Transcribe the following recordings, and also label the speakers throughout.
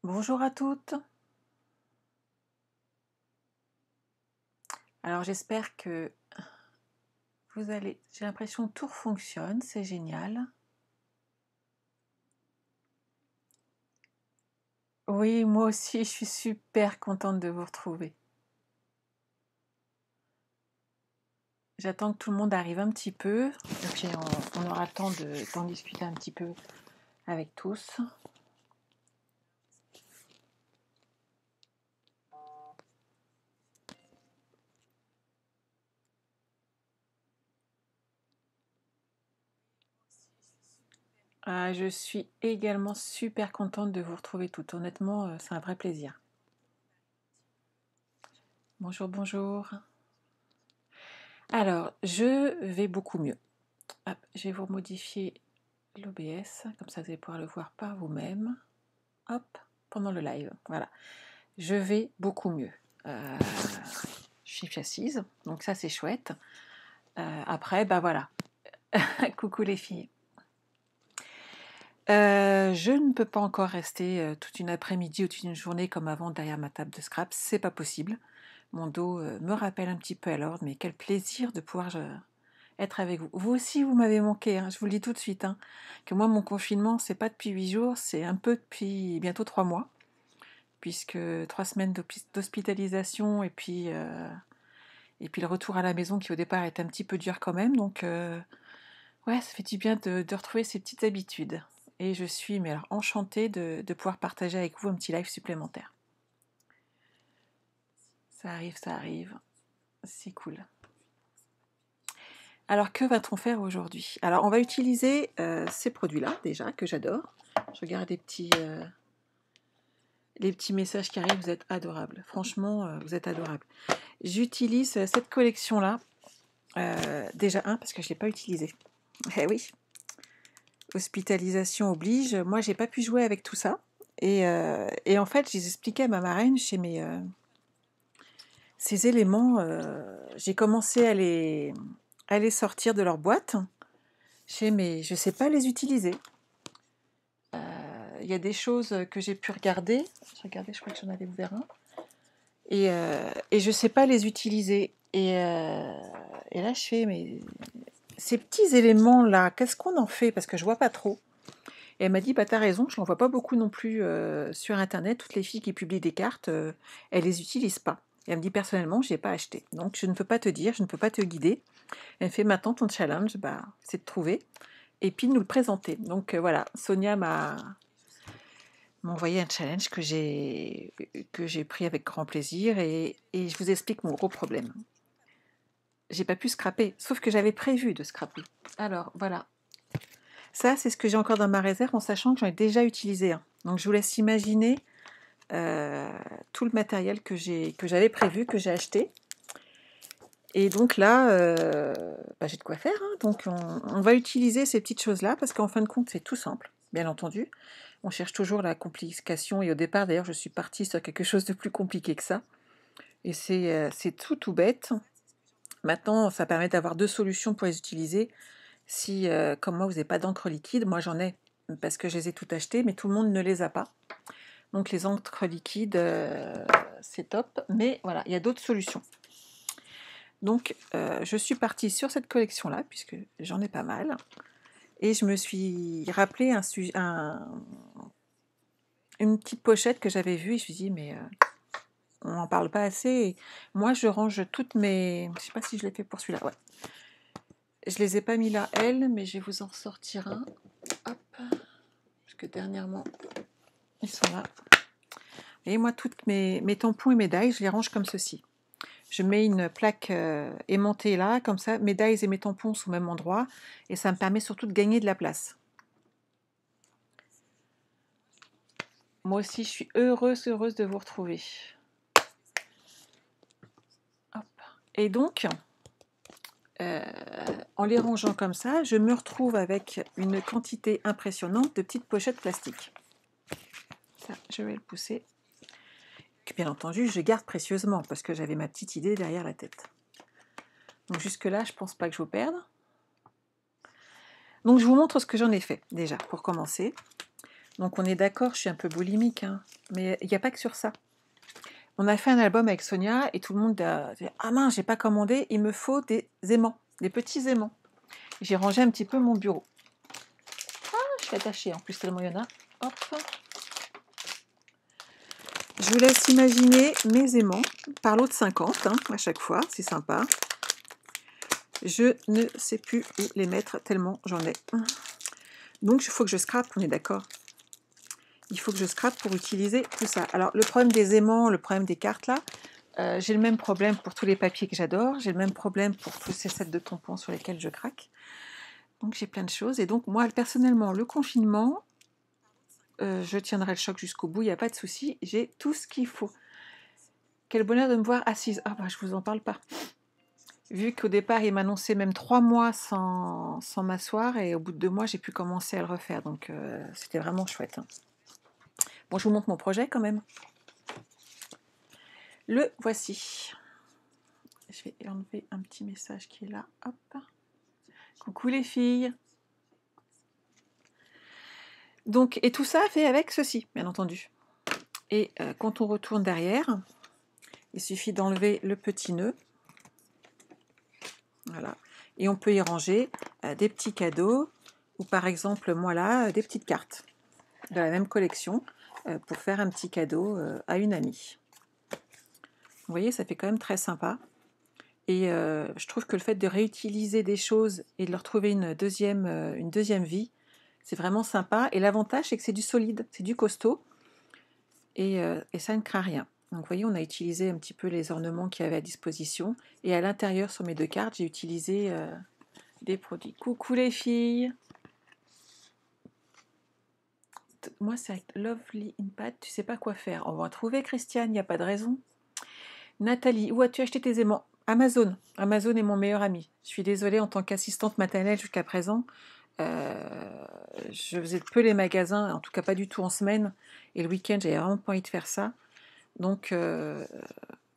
Speaker 1: Bonjour à toutes. Alors j'espère que vous allez... J'ai l'impression que tout fonctionne, c'est génial. Oui, moi aussi, je suis super contente de vous retrouver. J'attends que tout le monde arrive un petit peu, et puis on aura le temps d'en discuter un petit peu avec tous. Je suis également super contente de vous retrouver toutes. Honnêtement, c'est un vrai plaisir. Bonjour, bonjour. Alors, je vais beaucoup mieux. Hop, je vais vous modifier l'OBS, comme ça vous allez pouvoir le voir par vous-même. Hop, pendant le live, voilà. Je vais beaucoup mieux. Je suis assise, donc ça c'est chouette. Après, bah voilà. Coucou les filles. Je ne peux pas encore rester toute une après-midi ou toute une journée comme avant derrière ma table de scrap, c'est pas possible. Mon dos me rappelle un petit peu à l'ordre, mais quel plaisir de pouvoir être avec vous. Vous aussi, vous m'avez manqué, hein, je vous le dis tout de suite. Hein, que moi, mon confinement, c'est pas depuis 8 jours, c'est un peu depuis bientôt 3 mois, puisque 3 semaines d'hospitalisation et puis le retour à la maison qui au départ était un petit peu dur quand même. Donc ouais, ça fait du bien de retrouver ces petites habitudes. Et je suis mais alors, enchantée de pouvoir partager avec vous un petit live supplémentaire. Ça arrive. C'est cool. Alors, que va-t-on faire aujourd'hui? Alors, on va utiliser ces produits-là, déjà, que j'adore. Je regarde les petits messages qui arrivent, vous êtes adorables. Franchement, vous êtes adorables. J'utilise cette collection-là, déjà, parce que je ne l'ai pas utilisée. Eh oui, hospitalisation oblige. Moi, j'ai pas pu jouer avec tout ça. Et en fait, j'ai expliqué à ma marraine chez ces éléments, j'ai commencé à les sortir de leur boîte. Mais je sais pas les utiliser. Il y a des choses que j'ai pu regarder. Je crois que j'en avais ouvert un. Et je sais pas les utiliser. Et là, je fais, mais ces petits éléments-là, qu'est-ce qu'on en fait? Parce que je vois pas trop. Et elle m'a dit, bah t'as raison, je n'en vois pas beaucoup non plus sur Internet. Toutes les filles qui publient des cartes, elles les utilisent pas. Et elle me dit, personnellement, je n'ai pas acheté. Donc je ne peux pas te dire, je ne peux pas te guider. Elle me fait, maintenant ton challenge, bah, c'est de trouver et puis de nous le présenter. Donc voilà, Sonia m'a envoyé un challenge que j'ai pris avec grand plaisir et je vous explique mon gros problème. J'ai pas pu scraper, sauf que j'avais prévu de scraper. Alors voilà, ça c'est ce que j'ai encore dans ma réserve en sachant que j'en ai déjà utilisé un. Donc je vous laisse imaginer tout le matériel que j'avais prévu, que j'ai acheté. Et donc là, j'ai de quoi faire. Hein. Donc on va utiliser ces petites choses-là parce qu'en fin de compte, c'est tout simple, bien entendu. On cherche toujours la complication et au départ, d'ailleurs, je suis partie sur quelque chose de plus compliqué que ça. Et c'est tout bête. Maintenant, ça permet d'avoir 2 solutions pour les utiliser. Si, comme moi, vous n'avez pas d'encre liquide, moi j'en ai parce que je les ai toutes achetées, mais tout le monde ne les a pas. Donc les encres liquides, c'est top. Mais voilà, il y a d'autres solutions. Donc je suis partie sur cette collection-là, puisque j'en ai pas mal. Et je me suis rappelé une petite pochette que j'avais vue et je me suis dit, mais on n'en parle pas assez. Et moi, je range toutes mes... Je sais pas si je l'ai fait pour celui-là, ouais. Je les ai pas mis là, elles, mais je vais vous en sortir un. Hop. Parce que dernièrement, ils sont là. Et moi, toutes mes tampons et médailles, je les range comme ceci. Je mets une plaque aimantée là, comme ça, médailles et mes tampons sont au même endroit. Et ça me permet surtout de gagner de la place. Moi aussi, je suis heureuse de vous retrouver. Hop. Et donc, en les rangeant comme ça, je me retrouve avec une quantité impressionnante de petites pochettes plastiques. Ça, je vais le pousser. Que bien entendu, je garde précieusement parce que j'avais ma petite idée derrière la tête. Donc jusque-là, je ne pense pas que je vous perde. Donc je vous montre ce que j'en ai fait déjà pour commencer. Donc on est d'accord, je suis un peu boulimique, hein, mais il n'y a pas que sur ça. On a fait un album avec Sonia et tout le monde a dit: «Ah mince, j'ai pas commandé, il me faut des aimants, des petits aimants». J'ai rangé un petit peu mon bureau. Ah, je suis attachée en plus tellement il y en a. Hop. Je vous laisse imaginer mes aimants par lot de 50 hein, à chaque fois, c'est sympa. Je ne sais plus où les mettre tellement j'en ai. Donc il faut que je scrape, on est d'accord. Il faut que je scrape pour utiliser tout ça. Alors le problème des aimants, le problème des cartes là, j'ai le même problème pour tous les papiers que j'adore, j'ai le même problème pour tous ces sets de tampons sur lesquels je craque. Donc j'ai plein de choses. Et donc moi personnellement, le confinement, je tiendrai le choc jusqu'au bout, il n'y a pas de souci, j'ai tout ce qu'il faut. Quel bonheur de me voir assise. Ah bah je vous en parle pas. Vu qu'au départ il m'annonçait même 3 mois sans m'asseoir et au bout de 2 mois j'ai pu commencer à le refaire. Donc c'était vraiment chouette. Hein. Bon, je vous montre mon projet quand même. Le voici. Je vais enlever un petit message qui est là. Hop. Coucou les filles. Donc, et tout ça fait avec ceci, bien entendu. Et quand on retourne derrière, il suffit d'enlever le petit nœud. Voilà. Et on peut y ranger des petits cadeaux, ou par exemple, moi là, des petites cartes de la même collection, pour faire un petit cadeau à une amie. Vous voyez, ça fait quand même très sympa. Et je trouve que le fait de réutiliser des choses et de leur trouver une deuxième vie, c'est vraiment sympa. Et l'avantage, c'est que c'est du solide, c'est du costaud. Et ça ne craint rien. Donc vous voyez, on a utilisé un petit peu les ornements qu'il y avait à disposition. Et à l'intérieur, sur mes 2 cartes, j'ai utilisé des produits. Coucou les filles. Moi, c'est avec Lovely Impact, tu sais pas quoi faire. On va en trouver, Christiane, il n'y a pas de raison. Nathalie, où as-tu acheté tes aimants? Amazon. Amazon est mon meilleur ami. Je suis désolée, en tant qu'assistante maternelle jusqu'à présent, je faisais peu les magasins, en tout cas pas du tout en semaine. Et le week-end, j'avais vraiment pas envie de faire ça. Donc,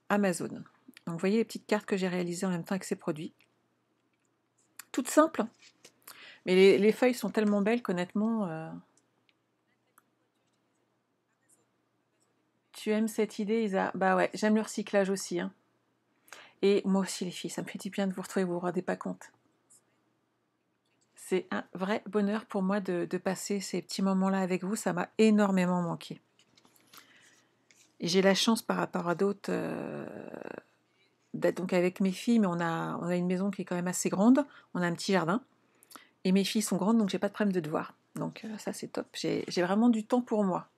Speaker 1: Amazon. Donc, vous voyez les petites cartes que j'ai réalisées en même temps avec ces produits. Toutes simples. Mais les feuilles sont tellement belles qu'honnêtement... Tu aimes cette idée, Isa? Bah ouais, j'aime le recyclage aussi. Hein. Et moi aussi, les filles, ça me fait du bien de vous retrouver, vous vous rendez pas compte. C'est un vrai bonheur pour moi de passer ces petits moments-là avec vous. Ça m'a énormément manqué. Et j'ai la chance par rapport à d'autres d'être donc avec mes filles, mais on a une maison qui est quand même assez grande. On a un petit jardin. Et mes filles sont grandes, donc j'ai pas de problème de devoir. Donc ça, c'est top. J'ai vraiment du temps pour moi.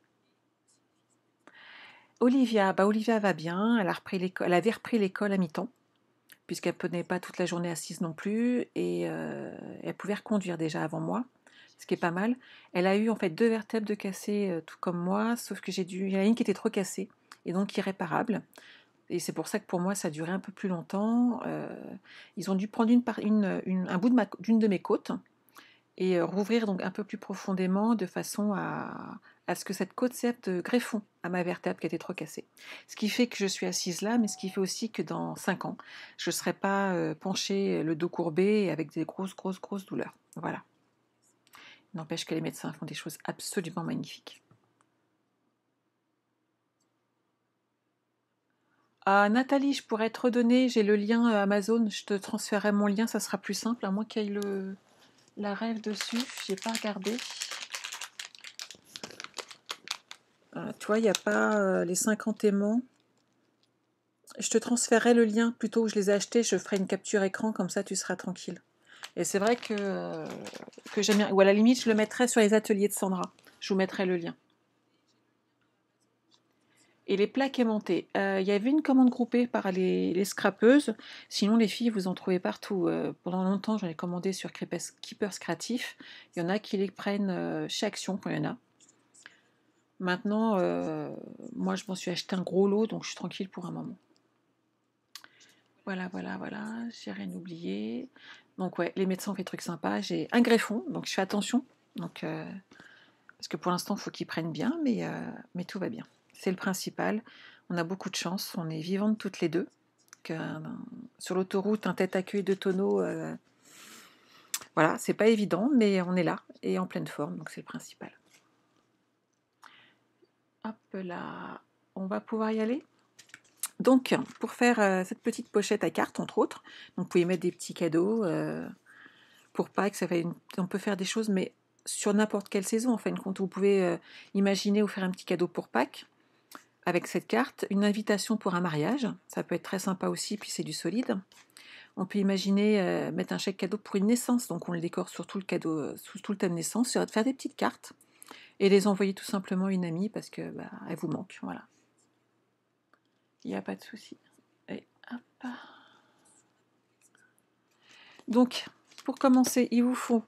Speaker 1: Olivia, bah Olivia va bien. Elle avait repris l'école à mi-temps, puisqu'elle ne tenait pas toute la journée assise non plus. Et elle pouvait reconduire déjà avant moi, ce qui est pas mal. Elle a eu en fait 2 vertèbres de cassées, tout comme moi, sauf que il y en a une qui était trop cassée, et donc irréparable. Et c'est pour ça que pour moi, ça a duré un peu plus longtemps. Ils ont dû prendre un bout d'une de mes côtes, et rouvrir donc un peu plus profondément de façon à ce que cette côte serve de greffon à ma vertèbre qui était trop cassée. Ce qui fait que je suis assise là, mais ce qui fait aussi que dans 5 ans, je ne serai pas penchée, le dos courbé et avec des grosses douleurs. Voilà. N'empêche que les médecins font des choses absolument magnifiques. Ah, Nathalie, je pourrais te redonner, j'ai le lien Amazon, je te transférerai mon lien, ça sera plus simple, à moins qu'il y ait la rêve dessus, j'ai pas regardé. Tu vois, il n'y a pas les 50 aimants. Je te transférerai le lien plutôt que je les ai achetés, je ferai une capture écran, comme ça tu seras tranquille. Et c'est vrai que j'aime bien. Ou à la limite, je le mettrai sur les ateliers de Sandra. Je vous mettrai le lien. Et les plaques aimantées. Il y avait une commande groupée par les scrapeuses. Sinon, les filles, vous en trouvez partout. Pendant longtemps, j'en ai commandé sur Keepers Créatif. Il y en a qui les prennent chez Action quand il y en a. Maintenant, moi, je m'en suis acheté un gros lot, donc je suis tranquille pour un moment. Voilà, j'ai rien oublié. Donc ouais, les médecins ont fait des trucs sympas. J'ai un greffon, donc je fais attention. Donc, parce que pour l'instant, il faut qu'ils prennent bien, mais tout va bien. C'est le principal. On a beaucoup de chance, on est vivantes toutes les deux. Sur l'autoroute, un tête à queue et 2 tonneaux, voilà, c'est pas évident, mais on est là et en pleine forme, donc c'est le principal. Hop là, on va pouvoir y aller. Donc, pour faire cette petite pochette à cartes, entre autres, donc vous pouvez mettre des petits cadeaux pour Pâques. On peut faire des choses, mais sur n'importe quelle saison, en fin de compte. Vous pouvez imaginer ou faire un petit cadeau pour Pâques avec cette carte, une invitation pour un mariage, ça peut être très sympa aussi, puis c'est du solide. On peut imaginer mettre un chèque cadeau pour une naissance, donc on le décore sur tout le cadeau, sous tout le thème naissance, faire des petites cartes et les envoyer tout simplement à une amie parce que elle vous manque, voilà. Il n'y a pas de souci. Et hop. Donc, pour commencer, il vous faut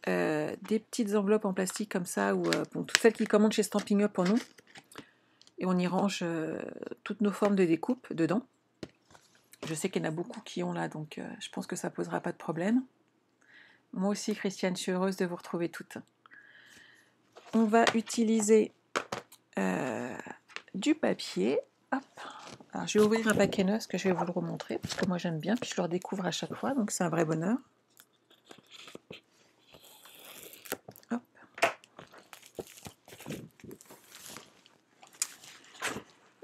Speaker 1: des petites enveloppes en plastique comme ça, ou bon, toutes celles qui commandent chez Stampin' Up pour nous. Et on y range toutes nos formes de découpe dedans. Je sais qu'il y en a beaucoup qui ont là, donc je pense que ça ne posera pas de problème. Moi aussi, Christiane, je suis heureuse de vous retrouver toutes. On va utiliser du papier. Hop. Alors, je vais ouvrir un paquet neuf, parce que je vais vous le remontrer, parce que moi j'aime bien, puis je le redécouvre à chaque fois, donc c'est un vrai bonheur. Hop.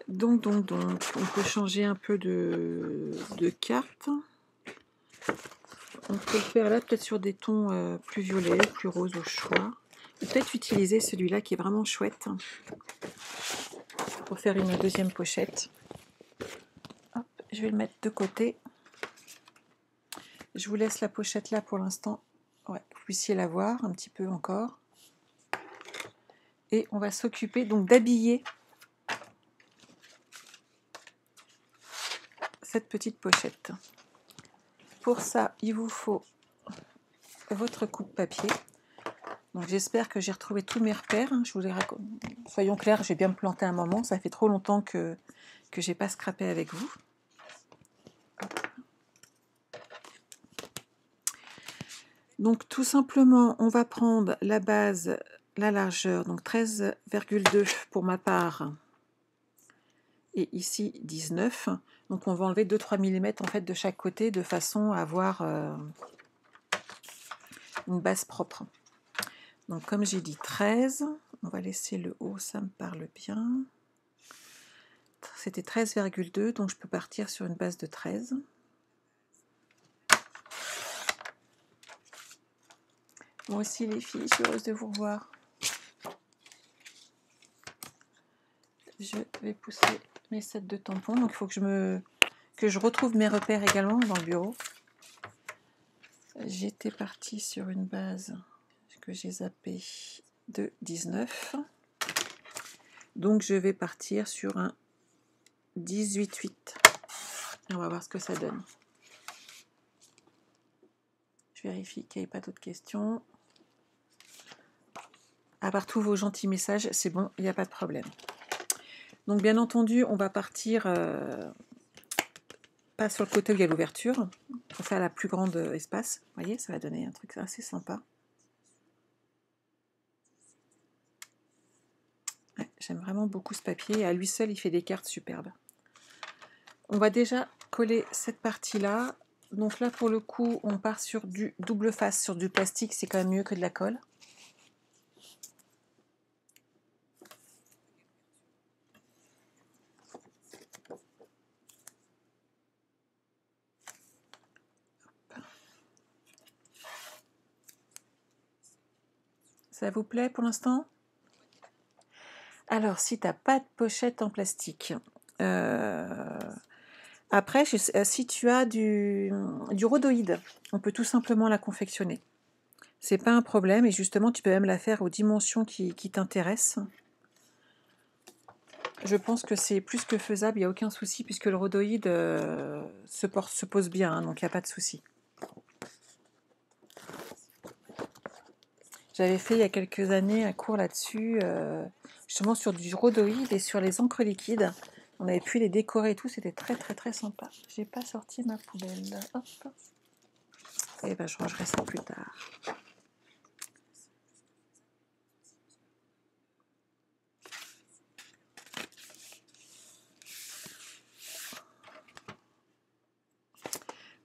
Speaker 1: Donc, on peut changer un peu de carte. On peut le faire là, peut-être sur des tons plus violets, plus roses au choix. Peut-être utiliser celui-là qui est vraiment chouette pour faire une deuxième pochette. Hop, je vais le mettre de côté. Je vous laisse la pochette là pour l'instant. Ouais, que vous puissiez la voir un petit peu encore. Et on va s'occuper donc d'habiller cette petite pochette. Pour ça, il vous faut votre coupe-papier. Donc j'espère que j'ai retrouvé tous mes repères. Je vous les raconte. Soyons clairs, j'ai bien me planté un moment. Ça fait trop longtemps que j'ai pas scrappé avec vous. Donc tout simplement, on va prendre la base, la largeur, donc 13,2 pour ma part. Et ici 19. Donc on va enlever 2-3 mm en fait de chaque côté de façon à avoir une base propre. Donc comme j'ai dit 13, on va laisser le haut, ça me parle bien. C'était 13,2, donc je peux partir sur une base de 13. Moi aussi les filles, je suis heureuse de vous revoir. Je vais pousser mes sets de tampons, donc il faut que je retrouve mes repères également dans le bureau. J'étais partie sur une base que j'ai zappée de 19. Donc je vais partir sur un 18,8. On va voir ce que ça donne. Je vérifie qu'il n'y ait pas d'autres questions. À part tous vos gentils messages, c'est bon, il n'y a pas de problème. Donc bien entendu, on va partir pas sur le côté où il y a l'ouverture, pour faire la plus grande espace. Vous voyez, ça va donner un truc assez sympa. Ouais, j'aime vraiment beaucoup ce papier, et à lui seul, il fait des cartes superbes. On va déjà coller cette partie-là. Donc là, pour le coup, on part sur du double face, sur du plastique, c'est quand même mieux que de la colle. Ça vous plaît pour l'instant? Alors, si tu n'as pas de pochette en plastique, après, si tu as du rhodoïde, on peut tout simplement la confectionner. C'est pas un problème, et justement, tu peux même la faire aux dimensions qui t'intéressent. Je pense que c'est plus que faisable, il n'y a aucun souci, puisque le rhodoïde se pose bien, hein, donc il n'y a pas de souci. J'avais fait il y a quelques années un cours là-dessus, justement sur du rhodoïde et sur les encres liquides. On avait pu les décorer et tout, c'était très très très sympa. J'ai pas sorti ma poubelle. Hop. Et ben je rangerai ça plus tard.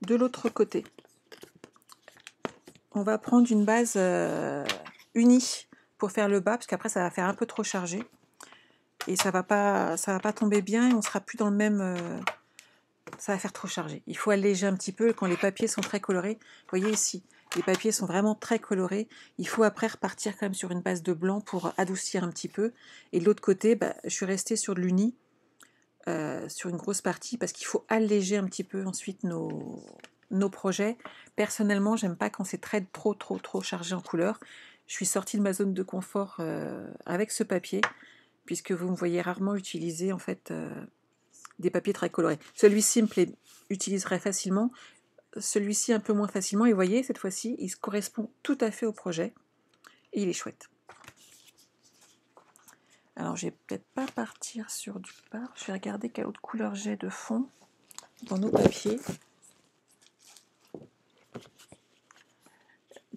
Speaker 1: De l'autre côté, on va prendre une base unie pour faire le bas, parce qu'après ça va faire un peu trop chargé. et ça va pas tomber bien et on sera plus dans le même... ça va faire trop chargé. Il faut alléger un petit peu quand les papiers sont très colorés. Vous voyez ici, les papiers sont vraiment très colorés. Il faut après repartir quand même sur une base de blanc pour adoucir un petit peu. Et de l'autre côté, bah, je suis restée sur de l'uni, sur une grosse partie, parce qu'il faut alléger un petit peu ensuite nos projets. Personnellement, j'aime pas quand c'est trop chargé en couleur. Je suis sortie de ma zone de confort avec ce papier, puisque vous me voyez rarement utiliser en fait des papiers très colorés. Celui-ci me utiliserait facilement, celui-ci un peu moins facilement, et vous voyez, cette fois-ci, il correspond tout à fait au projet, et il est chouette. Alors, je vais peut-être pas partir sur du par, je vais regarder quelle autre couleur j'ai de fond dans nos papiers.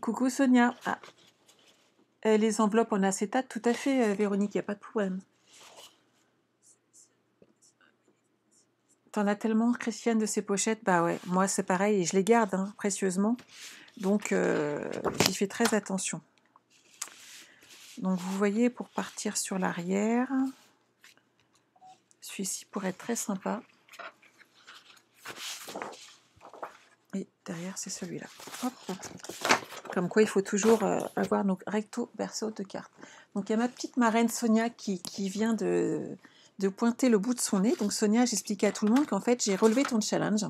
Speaker 1: Coucou Sonia. Ah, les enveloppes en acétate, tout à fait, Véronique, il n'y a pas de problème. T'en as tellement, Christiane, de ces pochettes? Bah ouais, moi c'est pareil, et je les garde hein, précieusement, donc j'y fais très attention. Donc vous voyez, pour partir sur l'arrière, celui-ci pourrait être très sympa. Et derrière, c'est celui-là. Comme quoi, il faut toujours avoir nos recto verso de cartes. Donc il y a ma petite marraine Sonia qui vient de pointer le bout de son nez. Donc Sonia, j'expliquais à tout le monde qu'en fait, j'ai relevé ton challenge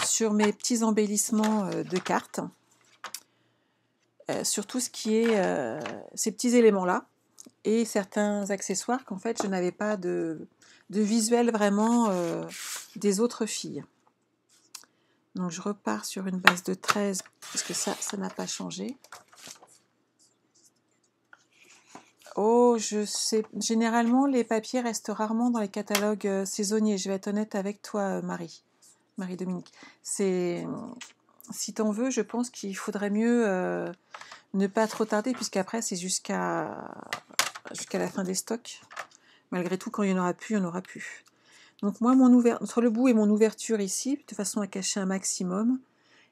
Speaker 1: sur mes petits embellissements de cartes, sur tout ce qui est ces petits éléments-là, et certains accessoires qu'en fait, je n'avais pas de visuel vraiment des autres filles. Donc je repars sur une base de 13, parce que ça n'a pas changé. Oh, je sais, généralement les papiers restent rarement dans les catalogues saisonniers. Je vais être honnête avec toi, Marie-Dominique. Si t'en veux, je pense qu'il faudrait mieux ne pas trop tarder, puisqu'après c'est jusqu'à la fin des stocks. Malgré tout, quand il n'y en aura plus, il n'y en aura plus. Donc moi, entre le bout et mon ouverture ici, de façon à cacher un maximum,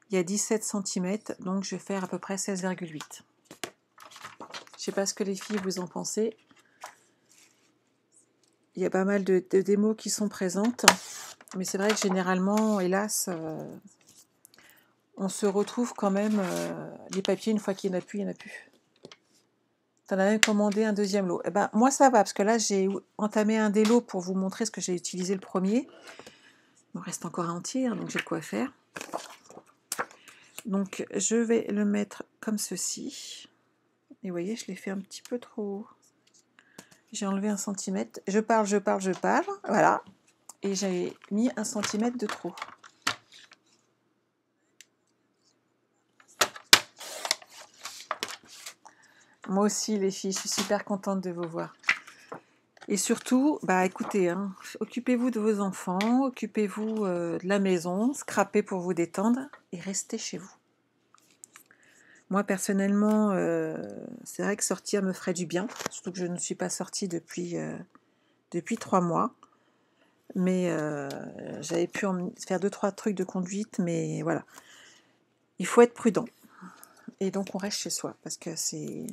Speaker 1: il y a 17 cm, donc je vais faire à peu près 16,8. Je ne sais pas ce que les filles vous en pensez. Il y a pas mal de démos qui sont présentes, mais c'est vrai que généralement, hélas, on se retrouve quand même les papiers, une fois qu'il n'y en a plus, il n'y en a plus. Tu en as même commandé un deuxième lot. Eh ben, moi, ça va, parce que là, j'ai entamé un des lots pour vous montrer ce que j'ai utilisé le premier. Il me reste encore un entier, hein, donc j'ai de quoi faire. Donc, je vais le mettre comme ceci. Et vous voyez, je l'ai fait un petit peu trop haut. J'ai enlevé 1 cm. Je parle. Voilà. Et j'ai mis 1 cm de trop. Moi aussi, les filles, je suis super contente de vous voir. Et surtout, bah écoutez, hein, occupez-vous de vos enfants, occupez-vous de la maison, scrapez pour vous détendre et restez chez vous. Moi, personnellement, c'est vrai que sortir me ferait du bien, surtout que je ne suis pas sortie depuis 3 mois. Mais j'avais pu faire 2-3 trucs de conduite, mais voilà. Il faut être prudent. Et donc, on reste chez soi, parce que c'est...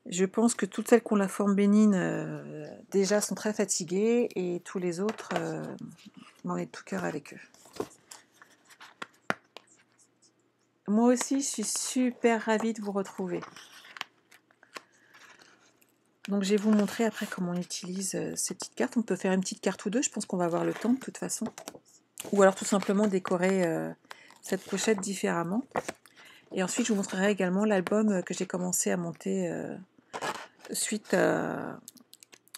Speaker 1: Je pense que toutes celles qui ont la forme bénigne, déjà, sont très fatiguées, et tous les autres, on est de tout cœur avec eux. Moi aussi, je suis super ravie de vous retrouver. Donc, je vais vous montrer après comment on utilise ces petites cartes. On peut faire une petite carte ou deux, je pense qu'on va avoir le temps de toute façon. Ou alors tout simplement décorer cette pochette différemment. Et ensuite, je vous montrerai également l'album que j'ai commencé à monter suite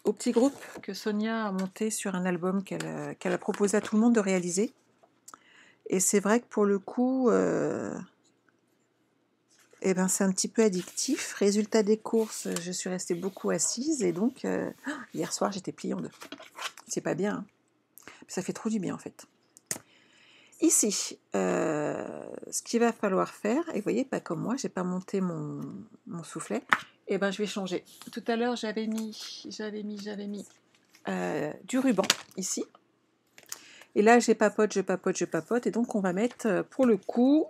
Speaker 1: au petit groupe que Sonia a monté sur un album qu'elle a proposé à tout le monde de réaliser. Et c'est vrai que pour le coup... Eh ben, c'est un petit peu addictif. Résultat des courses, je suis restée beaucoup assise et donc hier soir j'étais pliée en deux. C'est pas bien, hein. Ça fait trop du bien en fait. Ici, ce qu'il va falloir faire, et vous voyez, pas comme moi, j'ai pas monté mon soufflet, et ben je vais changer. Tout à l'heure j'avais mis du ruban ici. Et là je papote, et donc on va mettre pour le coup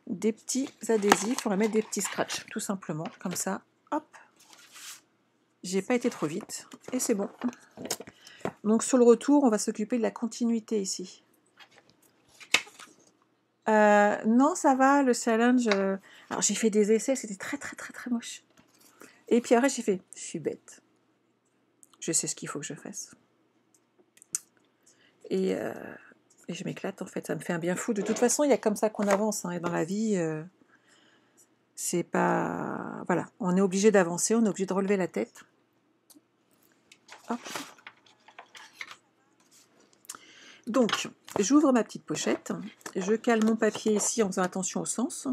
Speaker 1: des petits adhésifs, on va mettre des petits scratchs, tout simplement, comme ça, hop, J'ai pas été trop vite. Et c'est bon. Donc sur le retour, on va s'occuper de la continuité ici. Non, ça va, le challenge. Alors j'ai fait des essais, c'était très très très très moche. Et puis après j'ai fait, je suis bête. Je sais ce qu'il faut que je fasse. Et je m'éclate en fait, ça me fait un bien fou. De toute façon, il y a comme ça qu'on avance. Hein, et dans la vie, c'est pas... Voilà, on est obligé d'avancer, on est obligé de relever la tête. Hop. Donc, j'ouvre ma petite pochette. Je cale mon papier ici en faisant attention au sens.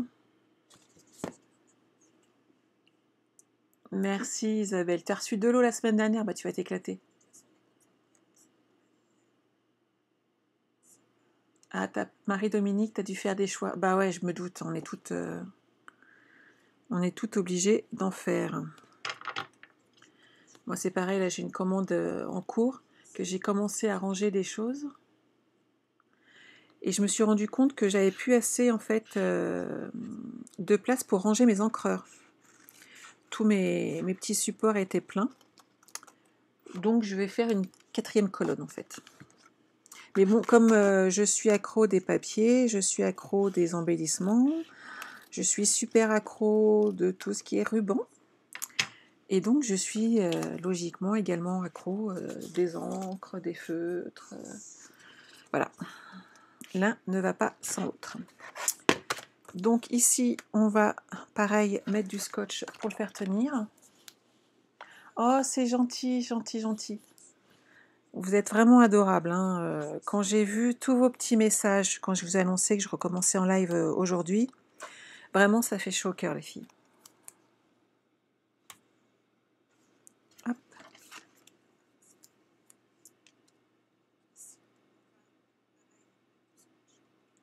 Speaker 1: Merci Isabelle. T'as reçu de l'eau la semaine dernière, bah tu vas t'éclater. Ah, Marie-Dominique, t'as dû faire des choix. Bah ouais, je me doute, on est toutes obligées d'en faire. Moi c'est pareil, là j'ai une commande en cours, que j'ai commencé à ranger des choses. Et je me suis rendu compte que j'avais plus assez en fait de place pour ranger mes encreurs. Tous mes petits supports étaient pleins. Donc je vais faire une 4e colonne en fait. Mais bon, comme je suis accro des papiers, je suis accro des embellissements, je suis super accro de tout ce qui est ruban. Et donc je suis logiquement également accro des encres, des feutres. Voilà. L'un ne va pas sans l'autre. Donc ici, on va pareil mettre du scotch pour le faire tenir. Oh, c'est gentil, gentil, gentil. Vous êtes vraiment adorables. Hein. Quand j'ai vu tous vos petits messages, quand je vous ai annoncé que je recommençais en live aujourd'hui, vraiment, ça fait chaud au cœur, les filles. Hop.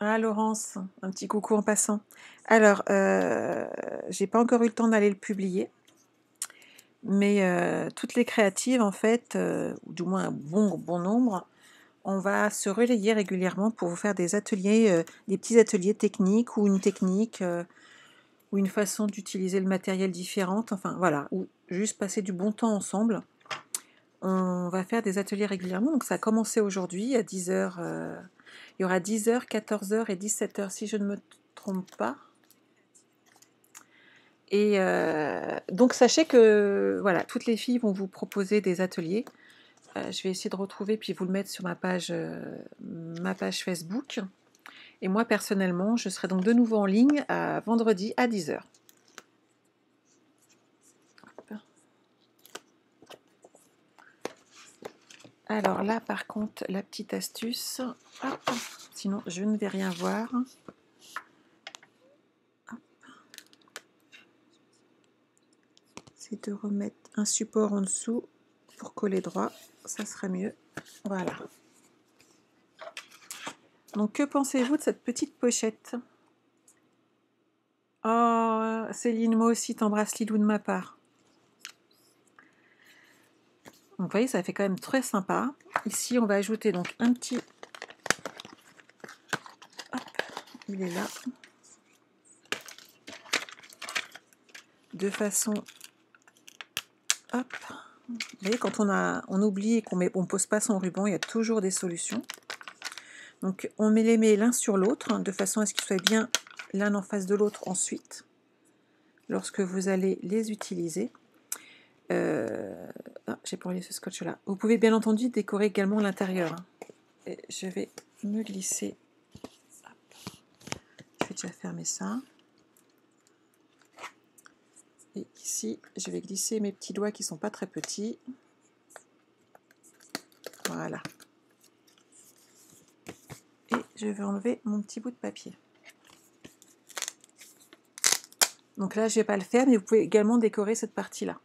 Speaker 1: Ah, Laurence, un petit coucou en passant. Alors, j'ai pas encore eu le temps d'aller le publier, mais toutes les créatives, en fait, ou du moins un bon nombre, on va se relayer régulièrement pour vous faire des ateliers, des petits ateliers techniques ou une technique ou une façon d'utiliser le matériel différente, enfin voilà, ou juste passer du bon temps ensemble. On va faire des ateliers régulièrement, donc ça a commencé aujourd'hui à 10h. Il y aura 10h, 14h et 17h si je ne me trompe pas. Et donc sachez que voilà, toutes les filles vont vous proposer des ateliers. Je vais essayer de retrouver puis vous le mettre sur ma page Facebook. Et moi personnellement, je serai donc de nouveau en ligne à vendredi à 10h. Alors là, par contre, la petite astuce, hop, sinon je ne vais rien voir. C'est de remettre un support en dessous pour coller droit, ça sera mieux. Voilà. Donc que pensez-vous de cette petite pochette? Oh, Céline, moi aussi, t'embrasse Lilou de ma part. Donc vous voyez, ça fait quand même très sympa. Ici, on va ajouter donc un petit... Hop, il est là. De façon... Hop. Vous voyez, quand on oublie et qu'on ne pose pas son ruban, il y a toujours des solutions. Donc on les met l'un sur l'autre, hein, de façon à ce qu'ils soient bien l'un en face de l'autre ensuite, lorsque vous allez les utiliser. Ah, j'ai pas enlevé ce scotch là. Vous pouvez bien entendu décorer également l'intérieur. Hein. Et je vais me glisser. Hop. Je vais déjà fermer ça. Et ici, je vais glisser mes petits doigts qui sont pas très petits. Voilà. Et je vais enlever mon petit bout de papier. Donc là, je vais pas le faire, mais vous pouvez également décorer cette partie-là.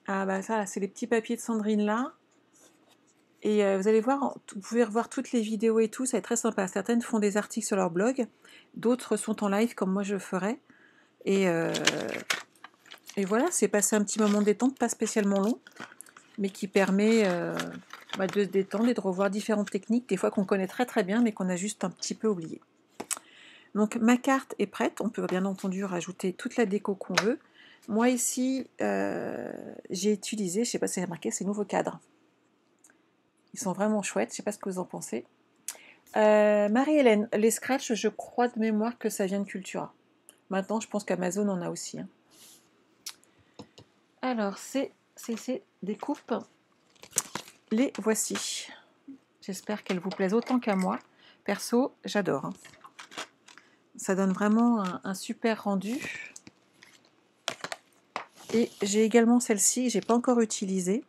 Speaker 1: Ah bah ça, c'est les petits papiers de Sandrine là. Et vous allez voir, vous pouvez revoir toutes les vidéos et tout, ça va être très sympa. Certaines font des articles sur leur blog, d'autres sont en live comme moi je le ferai. Et voilà, c'est passer un petit moment de détente, pas spécialement long, mais qui permet de se détendre et de revoir différentes techniques, des fois qu'on connaît très très bien, mais qu'on a juste un petit peu oublié. Donc ma carte est prête, on peut bien entendu rajouter toute la déco qu'on veut. Moi ici, j'ai utilisé, je ne sais pas si vous avez remarqué, ces nouveaux cadres. Ils sont vraiment chouettes, je ne sais pas ce que vous en pensez. Marie-Hélène, les scratchs, je crois de mémoire que ça vient de Cultura. Maintenant, je pense qu'Amazon en a aussi. Hein. Alors, ces découpes, les voici. J'espère qu'elles vous plaisent autant qu'à moi. Perso, j'adore. Hein. Ça donne vraiment un super rendu. Et j'ai également celle-ci, que je n'ai pas encore utilisée,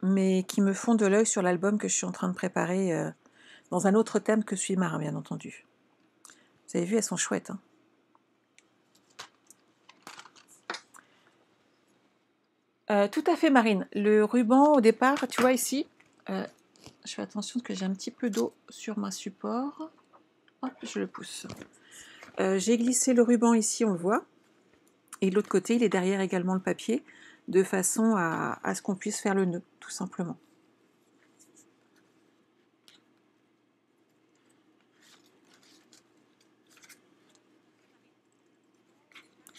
Speaker 1: mais qui me font de l'œil sur l'album que je suis en train de préparer dans un autre thème que celui marin, bien entendu. Vous avez vu, elles sont chouettes. Hein. Tout à fait, Marine. Le ruban, au départ, tu vois ici, je fais attention parce que j'ai un petit peu d'eau sur ma support. Hop, je le pousse. J'ai glissé le ruban ici, on le voit. Et de l'autre côté, il est derrière également le papier, de façon à ce qu'on puisse faire le nœud, tout simplement.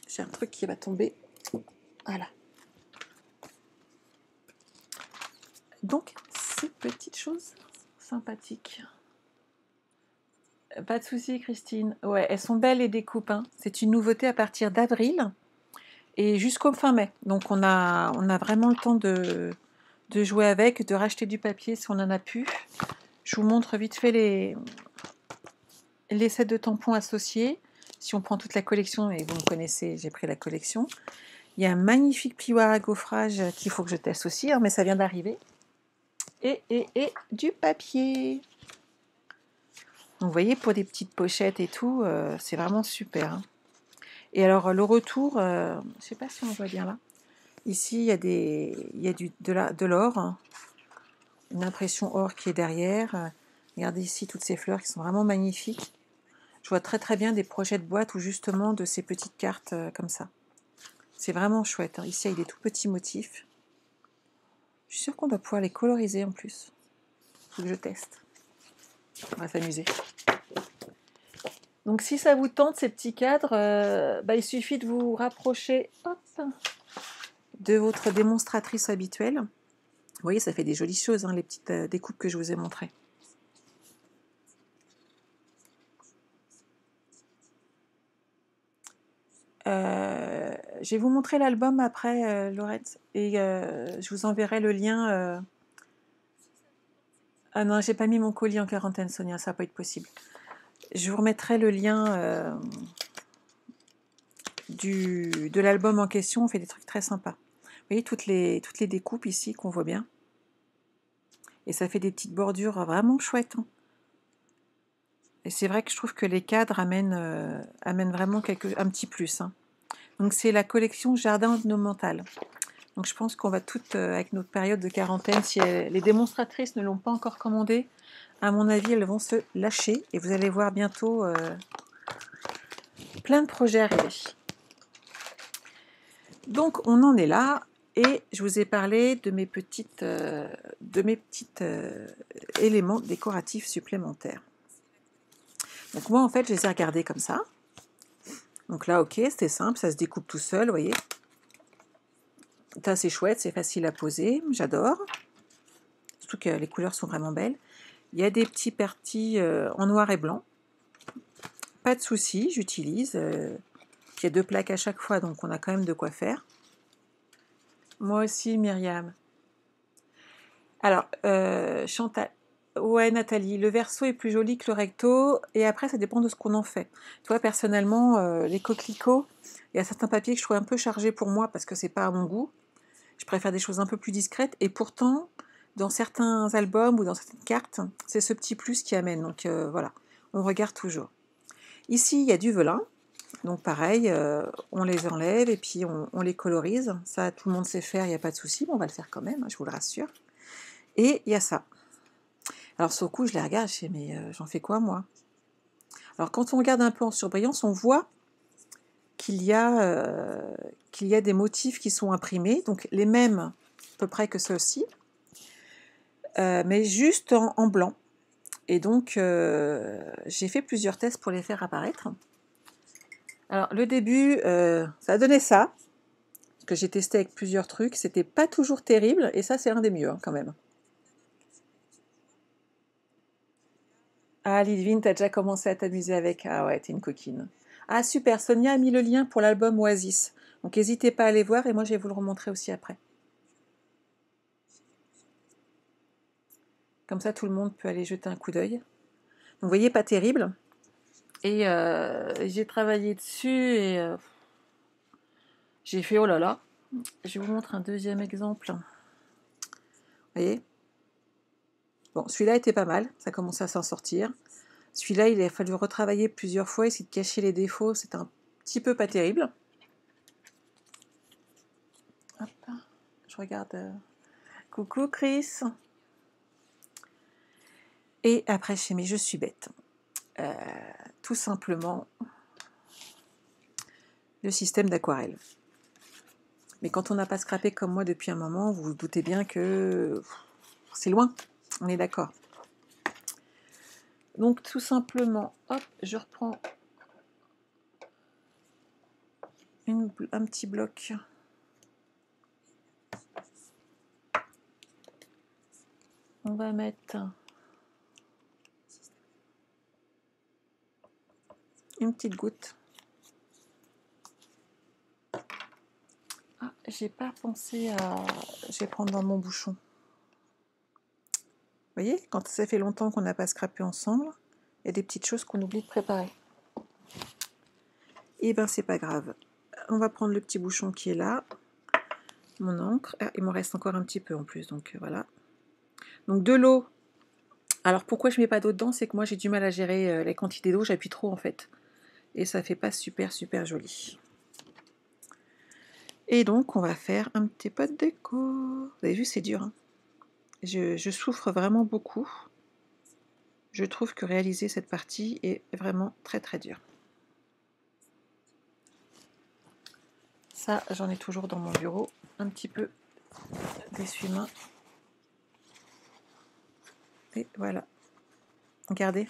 Speaker 1: J'ai un truc qui va tomber. Voilà. Donc, ces petites choses sympathiques. Pas de souci, Christine. Ouais, elles sont belles les découpes. Hein. C'est une nouveauté à partir d'avril et jusqu'au fin mai. Donc, on a vraiment le temps de jouer avec, de racheter du papier si on en a pu. Je vous montre vite fait les sets de tampons associés. Si on prend toute la collection, et vous me connaissez, j'ai pris la collection. Il y a un magnifique plioir à gaufrage qu'il faut que je teste aussi, hein, mais ça vient d'arriver. Et du papier. Donc vous voyez, pour des petites pochettes et tout, c'est vraiment super. Hein. Et alors le retour, je ne sais pas si on voit bien là. Ici, il y a, de l'or, hein. Une impression or qui est derrière. Regardez ici toutes ces fleurs qui sont vraiment magnifiques. Je vois très très bien des projets de boîte ou justement de ces petites cartes comme ça. C'est vraiment chouette. Hein. Ici, il y a des tout petits motifs. Je suis sûre qu'on doit pouvoir les coloriser en plus. Il faut que je teste. On va s'amuser. Donc si ça vous tente ces petits cadres, il suffit de vous rapprocher de votre démonstratrice habituelle. Vous voyez, ça fait des jolies choses, hein, les petites découpes que je vous ai montrées. Je vais vous montrer l'album après, Laurette, et je vous enverrai le lien. Ah non, j'ai pas mis mon colis en quarantaine, Sonia, ça va pas être possible. Je vous remettrai le lien de l'album en question. On fait des trucs très sympas. Vous voyez toutes les découpes ici qu'on voit bien. Et ça fait des petites bordures vraiment chouettes. Hein. Et c'est vrai que je trouve que les cadres amènent vraiment un petit plus. Hein. Donc c'est la collection Jardin ornemental. Donc je pense qu'on va toutes, avec notre période de quarantaine, si les démonstratrices ne l'ont pas encore commandé, à mon avis, elles vont se lâcher. Et vous allez voir bientôt plein de projets arriver. Donc on en est là. Et je vous ai parlé de mes petites éléments décoratifs supplémentaires. Donc moi, en fait, je les ai regardés comme ça. Donc là, ok, c'était simple, ça se découpe tout seul, vous voyez. Ça, c'est chouette, c'est facile à poser, j'adore. Surtout que les couleurs sont vraiment belles. Il y a des petits parties en noir et blanc. Pas de souci, j'utilise. Il y a 2 plaques à chaque fois, donc on a quand même de quoi faire. Moi aussi, Myriam. Alors, Chantal. Ouais, Nathalie, le verso est plus joli que le recto, et après, ça dépend de ce qu'on en fait. Tu vois, personnellement, les coquelicots, il y a certains papiers que je trouve un peu chargés pour moi, parce que c'est pas à mon goût. Je préfère des choses un peu plus discrètes, et pourtant, dans certains albums ou dans certaines cartes, c'est ce petit plus qui amène. Donc voilà, on regarde toujours. Ici, il y a du velin. Donc pareil, on les enlève et puis on les colorise. Ça, tout le monde sait faire, il n'y a pas de souci, mais on va le faire quand même, hein, je vous le rassure. Et il y a ça. Alors sur le coup, je les regarde, je fais, mais j'en fais quoi, moi? Alors quand on regarde un peu en surbrillance, on voit qu'il y a des motifs qui sont imprimés, donc les mêmes à peu près que ceux-ci, mais juste en blanc. Et donc, j'ai fait plusieurs tests pour les faire apparaître. Alors, le début, ça a donné ça, que j'ai testé avec plusieurs trucs. C'était pas toujours terrible, et ça, c'est un des mieux, hein, quand même. Ah, Lidvine, t'as déjà commencé à t'amuser avec. Ah ouais, t'es une coquine. Ah, super, Sonia a mis le lien pour l'album Oasis. Donc, n'hésitez pas à aller voir, et moi, je vais vous le remontrer aussi après. Comme ça, tout le monde peut aller jeter un coup d'œil. Donc, vous voyez, pas terrible. Et j'ai travaillé dessus, et j'ai fait, oh là là. Je vous montre un deuxième exemple. Vous voyez? Bon, celui-là était pas mal, ça commençait à s'en sortir. Celui-là, il a fallu retravailler plusieurs fois, essayer de cacher les défauts, c'est un petit peu pas terrible. Hop, je regarde. Coucou Chris. Et après, j'ai mis je suis bête. Tout simplement, le système d'aquarelle. Mais quand on n'a pas scrappé comme moi depuis un moment, vous vous doutez bien que c'est loin, on est d'accord. Donc tout simplement, hop, je reprends un petit bloc. On va mettre une petite goutte. Ah, j'ai pas pensé à... Je vais prendre dans mon bouchon. Vous voyez, quand ça fait longtemps qu'on n'a pas scrappé ensemble, il y a des petites choses qu'on oublie de préparer. Et ben c'est pas grave. On va prendre le petit bouchon qui est là. Mon encre. Ah, il m'en reste encore un petit peu en plus, donc voilà. Donc de l'eau. Alors pourquoi je mets pas d'eau dedans? C'est que moi j'ai du mal à gérer les quantités d'eau, j'appuie trop en fait. Et ça fait pas super joli. Et donc on va faire un petit peu de déco. Vous avez vu, c'est dur, hein. Je souffre vraiment beaucoup. Je trouve que réaliser cette partie est vraiment très dur. Ça, j'en ai toujours dans mon bureau. Un petit peu d'essuie-main. Et voilà. Regardez.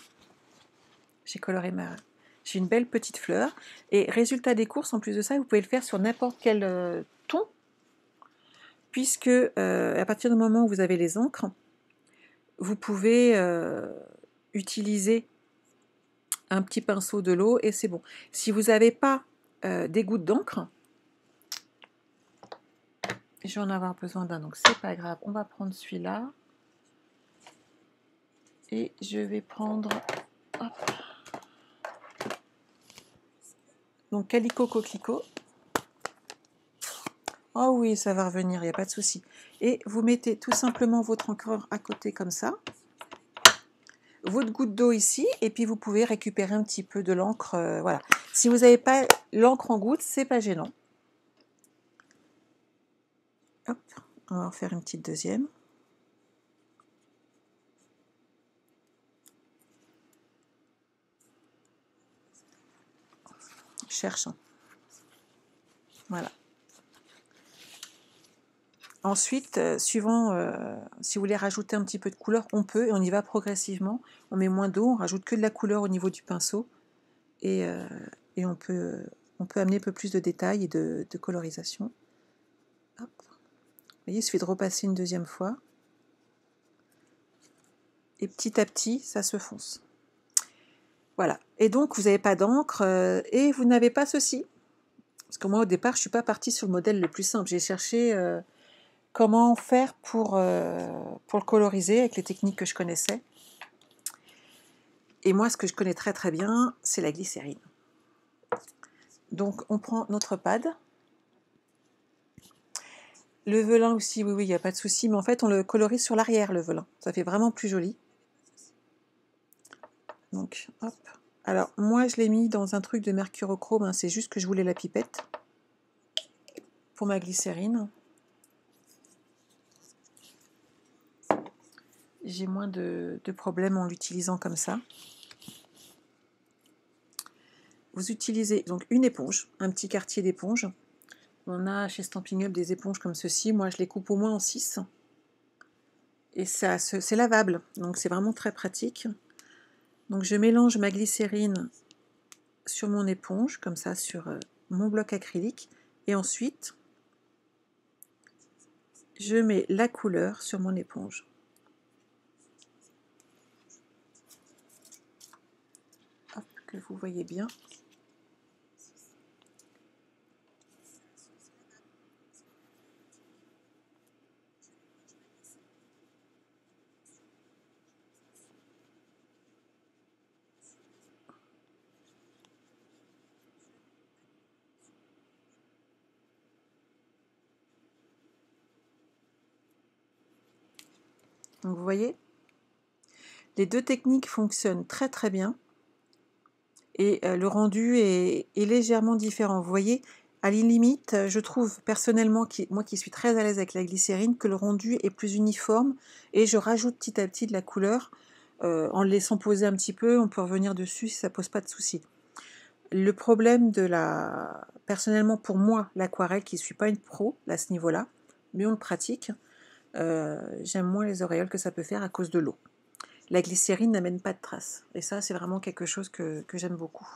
Speaker 1: J'ai coloré ma... J'ai une belle petite fleur. Et résultat des courses, en plus de ça, vous pouvez le faire sur n'importe quel ton. Puisque à partir du moment où vous avez les encres, vous pouvez utiliser un petit pinceau de l'eau et c'est bon. Si vous n'avez pas des gouttes d'encre, je vais en avoir besoin d'un, donc c'est pas grave. On va prendre celui-là. Et je vais prendre... Hop. Donc Calico Coquelicot. Oh oui, ça va revenir, il n'y a pas de souci. Et vous mettez tout simplement votre encreur à côté comme ça. Votre goutte d'eau ici, et puis vous pouvez récupérer un petit peu de l'encre. Voilà. Si vous n'avez pas l'encre en goutte, c'est pas gênant. Hop, on va en faire une petite deuxième. Je cherche. Voilà. Ensuite, suivant, si vous voulez rajouter un petit peu de couleur, on peut, et on y va progressivement. On met moins d'eau, on rajoute que de la couleur au niveau du pinceau, et on peut amener un peu plus de détails et de colorisation. Hop. Vous voyez, il suffit de repasser une deuxième fois. Et petit à petit, ça se fonce. Voilà. Et donc, vous n'avez pas d'encre, et vous n'avez pas ceci. Parce que moi, au départ, je ne suis pas partie sur le modèle le plus simple. J'ai cherché... comment faire pour le coloriser avec les techniques que je connaissais. Et moi, ce que je connais très bien, c'est la glycérine. Donc, on prend notre pad. Le velin aussi, oui, il n'y a pas de souci. Mais en fait, on le colorise sur l'arrière, le velin. Ça fait vraiment plus joli. Donc, hop. Alors, moi, je l'ai mis dans un truc de mercurochrome. Hein, c'est juste que je voulais la pipette pour ma glycérine. J'ai moins de problèmes en l'utilisant comme ça. Vous utilisez donc une éponge, un petit quartier d'éponge. On a chez Stampin' Up des éponges comme ceci. Moi, je les coupe au moins en 6. Et ça, c'est lavable, donc c'est vraiment très pratique. Donc je mélange ma glycérine sur mon éponge, comme ça sur mon bloc acrylique, et ensuite je mets la couleur sur mon éponge. Hop, que vous voyez bien. Donc vous voyez, les deux techniques fonctionnent très très bien et le rendu est légèrement différent. Vous voyez, à la limite, je trouve personnellement, moi qui suis très à l'aise avec la glycérine, que le rendu est plus uniforme et je rajoute petit à petit de la couleur en le laissant poser un petit peu. On peut revenir dessus si ça pose pas de souci. Le problème personnellement pour moi, l'aquarelle, qui ne suis pas une pro à ce niveau-là, mais on le pratique, j'aime moins les auréoles que ça peut faire à cause de l'eau. La glycérine n'amène pas de traces. Et ça, c'est vraiment quelque chose que j'aime beaucoup.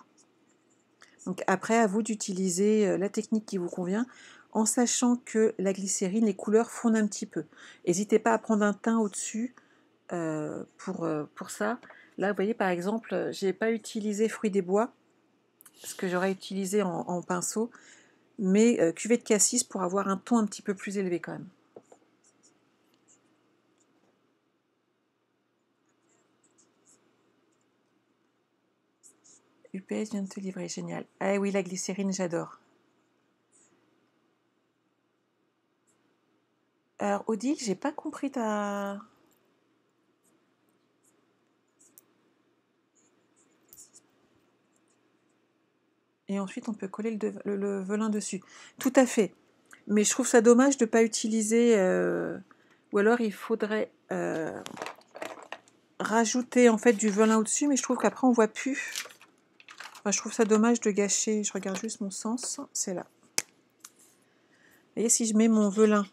Speaker 1: Donc après, à vous d'utiliser la technique qui vous convient, en sachant que la glycérine, les couleurs fondent un petit peu. N'hésitez pas à prendre un teint au-dessus pour ça. Là, vous voyez, par exemple, je n'ai pas utilisé fruits des bois, ce que j'aurais utilisé en pinceau, mais cuvée de cassis pour avoir un ton un petit peu plus élevé quand même. UPS vient de te livrer, génial. Ah oui, la glycérine, j'adore. Alors, Odile, j'ai pas compris ta... Et ensuite, on peut coller le velin dessus. Tout à fait. Mais je trouve ça dommage de ne pas utiliser... Ou alors, il faudrait rajouter en fait du velin au-dessus, mais je trouve qu'après, on voit plus. Enfin, je trouve ça dommage de gâcher. Je regarde juste mon sens. C'est là. Vous voyez, si je mets mon velin...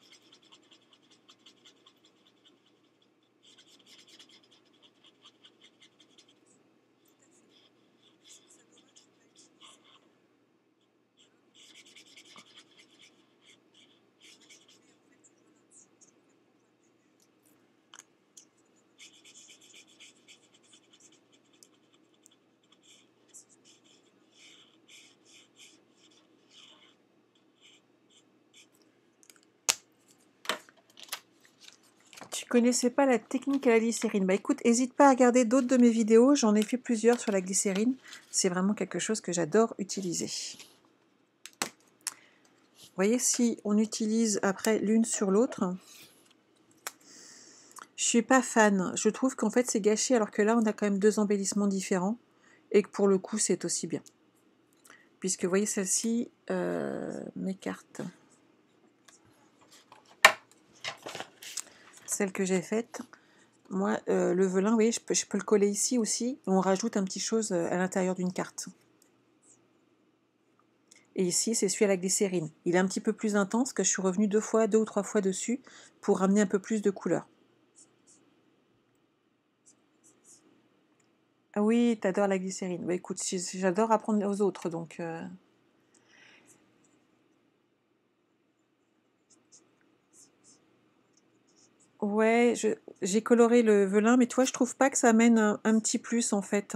Speaker 1: Tu connaissais pas la technique à la glycérine? Bah écoute, n'hésite pas à regarder d'autres de mes vidéos, j'en ai fait plusieurs sur la glycérine. C'est vraiment quelque chose que j'adore utiliser. Vous voyez, si on utilise après l'une sur l'autre, je suis pas fan. Je trouve qu'en fait c'est gâché alors que là on a quand même deux embellissements différents et que pour le coup c'est aussi bien. Puisque vous voyez celle-ci m'écarte. Celle que j'ai faite, moi le velin, vous voyez, je peux le coller ici aussi. On rajoute un petit chose à l'intérieur d'une carte. Et ici, c'est celui à la glycérine. Il est un petit peu plus intense, que je suis revenue deux ou trois fois dessus pour ramener un peu plus de couleur. Ah oui, t'adores la glycérine. Bah écoute, j'adore apprendre aux autres, donc... Ouais, j'ai coloré le velin, mais toi, je trouve pas que ça amène un petit plus, en fait,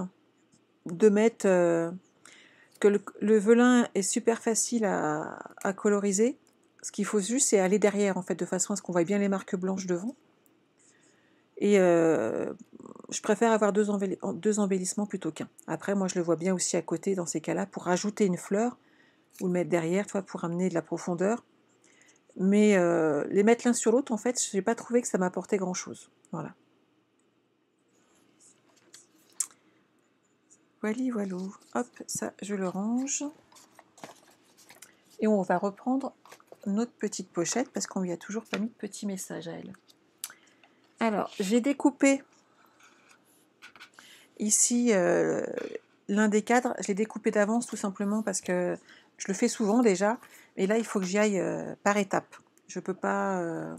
Speaker 1: de mettre... que le velin est super facile à coloriser. Ce qu'il faut juste, c'est aller derrière, en fait, de façon à ce qu'on voit bien les marques blanches devant. Et je préfère avoir deux embellissements plutôt qu'un. Après, moi, je le vois bien aussi à côté, dans ces cas-là, pour rajouter une fleur, ou le mettre derrière, toi, pour amener de la profondeur. Mais les mettre l'un sur l'autre, en fait, je n'ai pas trouvé que ça m'apportait grand-chose. Voilà. Voilà. Hop, ça, je le range. Et on va reprendre notre petite pochette, parce qu'on lui a toujours pas mis de petits messages à elle. Alors, j'ai découpé ici l'un des cadres. Je l'ai découpé d'avance tout simplement parce que je le fais souvent déjà. Mais là, il faut que j'y aille par étapes. Je peux pas...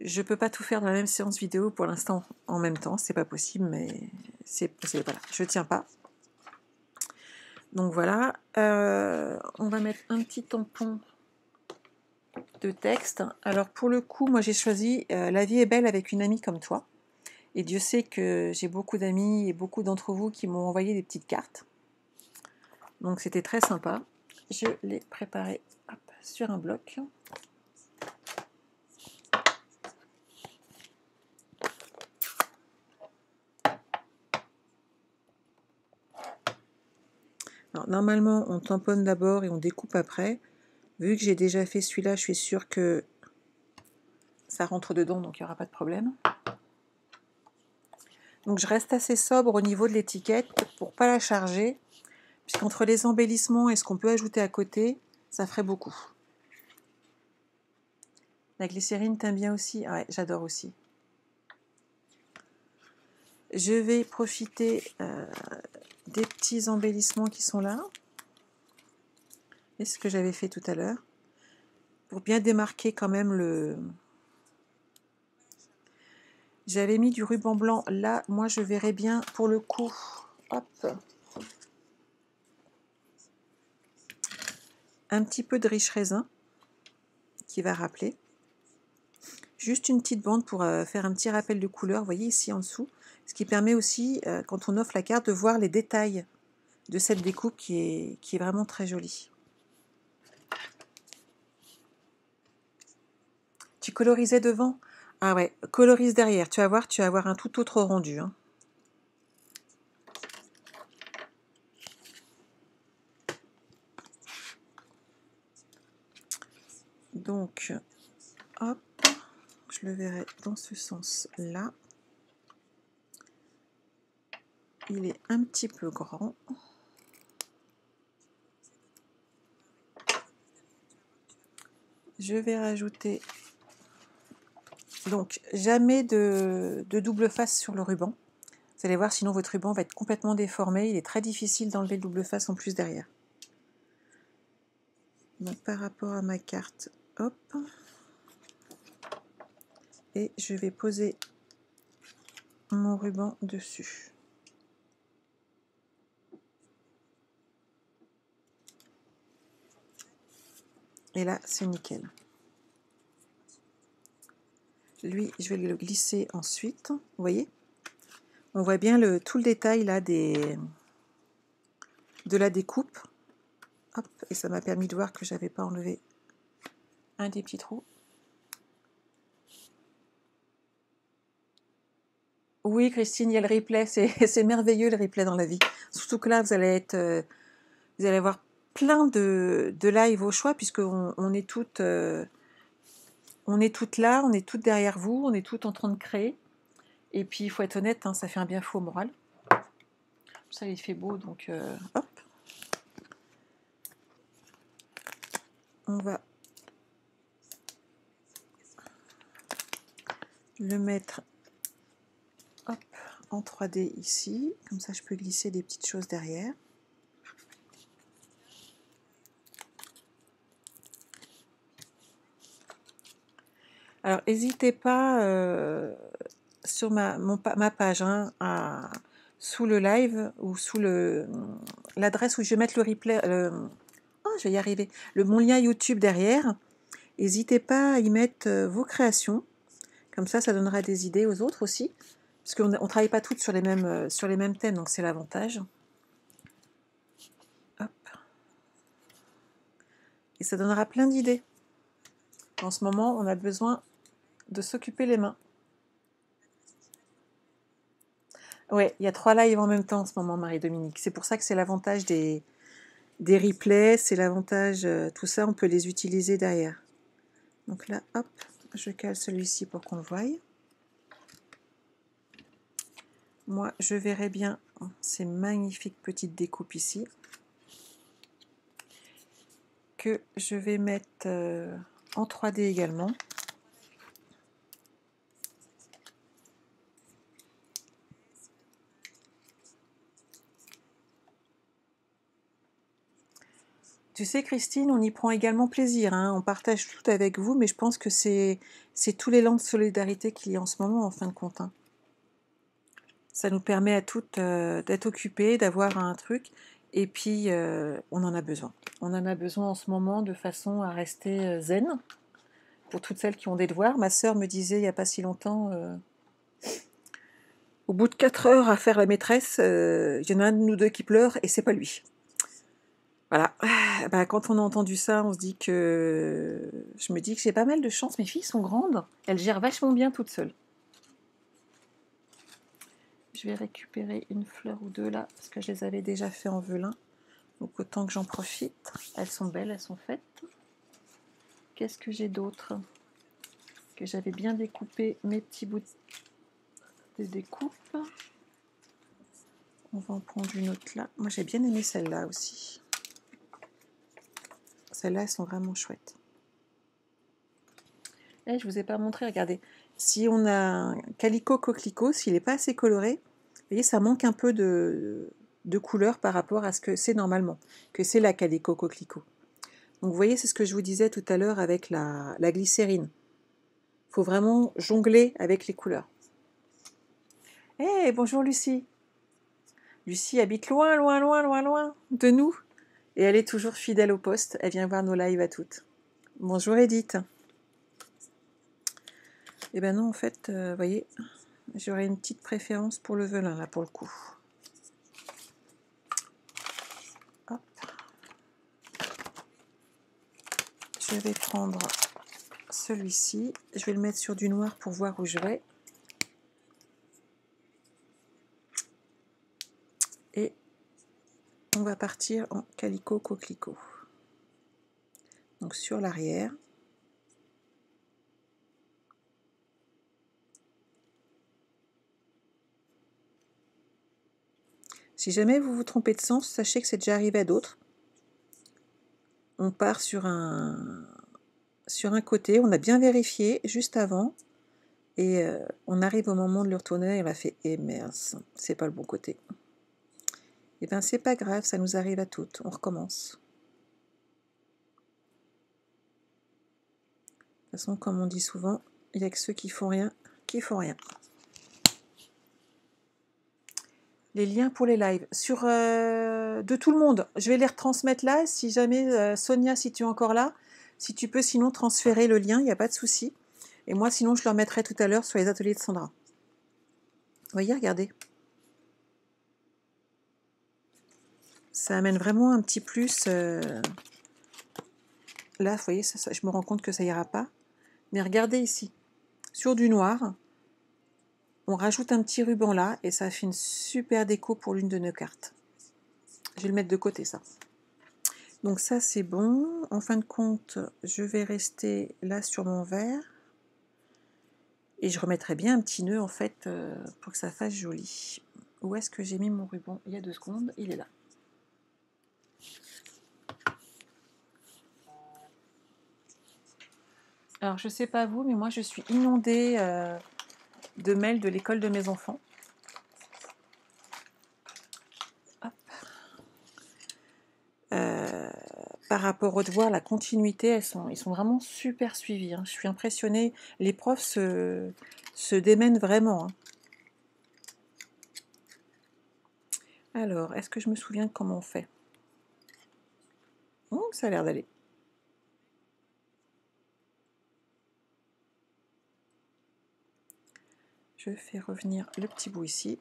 Speaker 1: Je peux pas tout faire dans la même séance vidéo pour l'instant en même temps, c'est pas possible, mais voilà, je tiens pas. Donc voilà, on va mettre un petit tampon de texte. Alors pour le coup, moi j'ai choisi La vie est belle avec une amie comme toi. Et Dieu sait que j'ai beaucoup d'amis et beaucoup d'entre vous qui m'ont envoyé des petites cartes. Donc c'était très sympa. Je l'ai préparé sur un bloc. Alors, normalement, on tamponne d'abord et on découpe après. Vu que j'ai déjà fait celui-là, je suis sûre que ça rentre dedans, donc il n'y aura pas de problème. Donc je reste assez sobre au niveau de l'étiquette pour pas la charger, puisqu'entre les embellissements et ce qu'on peut ajouter à côté, ça ferait beaucoup. La glycérine, t'aimes bien aussi? Ouais, j'adore aussi. Je vais profiter des petits embellissements qui sont là. Et ce que j'avais fait tout à l'heure. Pour bien démarquer quand même le... J'avais mis du ruban blanc. Là, moi, je verrais bien pour le coup. Hop. Un petit peu de riche raisin qui va rappeler. Juste une petite bande pour faire un petit rappel de couleur. Vous voyez ici en dessous. Ce qui permet aussi, quand on offre la carte, de voir les détails de cette découpe qui est vraiment très jolie. Tu colorisais devant? Ah ouais, colorise derrière. Tu vas voir un tout autre rendu. Hein. Donc, hop, je le verrai dans ce sens-là. Il est un petit peu grand. Je vais rajouter, donc jamais de double face sur le ruban. Vous allez voir, sinon votre ruban va être complètement déformé. Il est très difficile d'enlever le double face en plus derrière. Donc par rapport à ma carte, hop. Et je vais poser mon ruban dessus. Et là, c'est nickel. Lui, je vais le glisser ensuite. Vous voyez? On voit bien tout le détail là de la découpe. Hop, et ça m'a permis de voir que j'avais pas enlevé un des petits trous. Oui, Christine, il y a le replay. C'est merveilleux le replay dans la vie. Surtout que là, vous allez avoir plein de live au choix, puisqu'on est toutes... on est toutes là, on est toutes derrière vous, on est toutes en train de créer. Et puis, il faut être honnête, hein, ça fait un bien fou au moral. Ça, il fait beau, donc hop. On va le mettre hop, en 3D ici. Comme ça, je peux glisser des petites choses derrière. Alors, n'hésitez pas sur ma page, hein, sous le live ou sous l'adresse où je vais mettre le replay, je vais y arriver, mon lien YouTube derrière. N'hésitez pas à y mettre vos créations. Comme ça donnera des idées aux autres aussi. Parce qu'on ne travaille pas toutes sur les mêmes thèmes, donc c'est l'avantage. Hop. Et ça donnera plein d'idées. En ce moment, on a besoin de s'occuper les mains. Ouais, il y a 3 lives en même temps en ce moment, Marie-Dominique. C'est pour ça que c'est l'avantage des replays, c'est l'avantage, tout ça, on peut les utiliser derrière. Donc là, hop, je cale celui-ci pour qu'on le voie. Moi, je verrai bien ces magnifiques petites découpes ici, que je vais mettre en 3D également. Tu sais, Christine, on y prend également plaisir, hein. On partage tout avec vous, mais je pense que c'est tout l'élan de solidarité qu'il y a en ce moment, en fin de compte, hein. Ça nous permet à toutes d'être occupées, d'avoir un truc, et puis on en a besoin. On en a besoin en ce moment de façon à rester zen, pour toutes celles qui ont des devoirs. Ma sœur me disait il n'y a pas si longtemps, au bout de 4 heures à faire la maîtresse, il y en a un de nous deux qui pleure, et c'est pas lui. Voilà. Bah, quand on a entendu ça, on se dit que... Je me dis que j'ai pas mal de chance. Mes filles sont grandes. Elles gèrent vachement bien toutes seules. Je vais récupérer une fleur ou deux là, parce que je les avais déjà fait en velin. Donc autant que j'en profite. Elles sont belles, elles sont faites. Qu'est-ce que j'ai d'autre? Que j'avais bien découpé mes petits bouts de découpe. On va en prendre une autre là. Moi j'ai bien aimé celle-là aussi. Celles-là, elles sont vraiment chouettes. Et je ne vous ai pas montré, regardez. Si on a un calico coquelicot, s'il n'est pas assez coloré, vous voyez, ça manque un peu de couleur par rapport à ce que c'est normalement, que c'est la calico coquelicot. Donc vous voyez, c'est ce que je vous disais tout à l'heure avec la glycérine. Il faut vraiment jongler avec les couleurs. Bonjour Lucie. Lucie habite loin, loin, loin, loin, loin de nous. Et elle est toujours fidèle au poste. Elle vient voir nos lives à toutes. Bonjour Edith. Eh ben non, en fait, vous voyez, j'aurais une petite préférence pour le velin, là, pour le coup. Hop. Je vais prendre celui-ci. Je vais le mettre sur du noir pour voir où je vais. Et on va partir en calico coquelicot. Donc sur l'arrière. Si jamais vous vous trompez de sens, sachez que c'est déjà arrivé à d'autres. On part sur un côté, on a bien vérifié juste avant, et on arrive au moment de le retourner, et on a fait « Eh merde, c'est pas le bon côté ». Eh bien c'est pas grave, ça nous arrive à toutes, on recommence. De toute façon, comme on dit souvent, il n'y a que ceux qui font rien qui font rien. Les liens pour les lives sur de tout le monde. Je vais les retransmettre là. Si jamais, Sonia, si tu es encore là, si tu peux sinon transférer le lien, il n'y a pas de souci. Et moi, sinon, je le remettrai tout à l'heure sur les ateliers de Sandra. Vous voyez, regardez. Ça amène vraiment un petit plus. Là, vous voyez, ça, je me rends compte que ça ira pas. Mais regardez ici. Sur du noir, on rajoute un petit ruban là et ça fait une super déco pour l'une de nos cartes. Je vais le mettre de côté, ça. Donc ça, c'est bon. En fin de compte, je vais rester là sur mon verre. Et je remettrai bien un petit nœud, en fait, pour que ça fasse joli. Où est-ce que j'ai mis mon ruban? Il y a 2 secondes, il est là. Alors, je sais pas vous, mais moi, je suis inondée de mails de l'école de mes enfants. Hop. Par rapport aux devoirs, la continuité, ils sont vraiment super suivis, hein. Je suis impressionnée. Les profs se démènent vraiment, hein. Alors, est-ce que je me souviens de comment on fait? Ça a l'air d'aller. Je fais revenir le petit bout ici.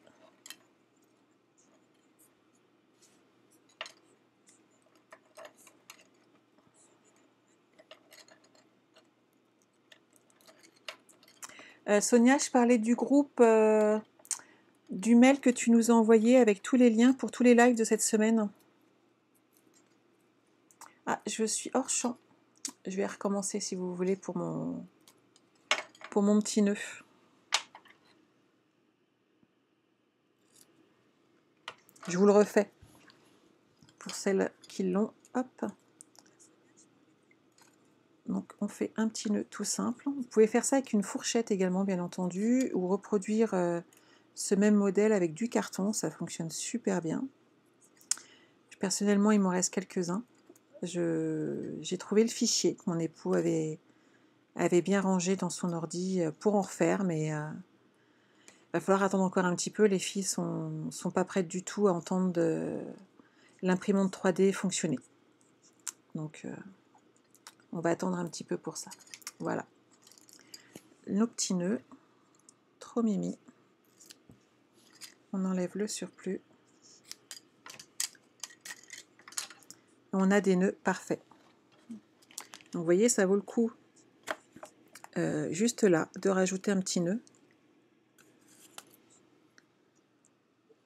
Speaker 1: Sonia, je parlais du groupe, du mail que tu nous as envoyé avec tous les liens pour tous les lives de cette semaine. Ah, je suis hors champ. Je vais recommencer si vous voulez pour mon petit nœud. Je vous le refais pour celles qui l'ont. Hop. Donc on fait un petit nœud tout simple. Vous pouvez faire ça avec une fourchette également, bien entendu, ou reproduire ce même modèle avec du carton. Ça fonctionne super bien. Personnellement, il m'en reste quelques-uns. j'ai trouvé le fichier que mon époux avait bien rangé dans son ordi pour en refaire, mais va falloir attendre encore un petit peu. Les filles sont pas prêtes du tout à entendre l'imprimante 3D fonctionner. Donc, on va attendre un petit peu pour ça. Voilà. Nos petits nœuds. Trop mimi. On enlève le surplus. On a des nœuds parfaits. Donc, vous voyez, ça vaut le coup, juste là, de rajouter un petit nœud.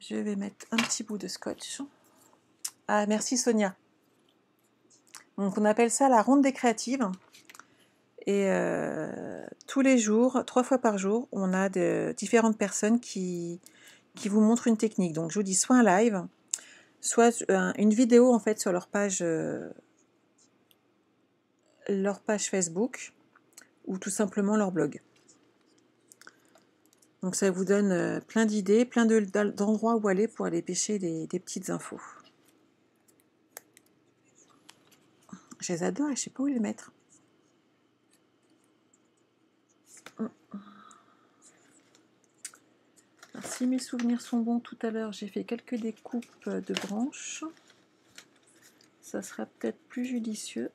Speaker 1: Je vais mettre un petit bout de scotch. Ah, merci Sonia. Donc, on appelle ça la ronde des créatives. Et tous les jours, 3 fois par jour, on a différentes personnes qui vous montrent une technique. Donc, je vous dis soit un live, soit une vidéo en fait sur leur page Facebook ou tout simplement leur blog. Donc ça vous donne plein d'idées, plein d'endroits où aller pour aller pêcher des petites infos. Je les adore et je ne sais pas où les mettre. Alors, si mes souvenirs sont bons, tout à l'heure j'ai fait quelques découpes de branches. Ça sera peut-être plus judicieux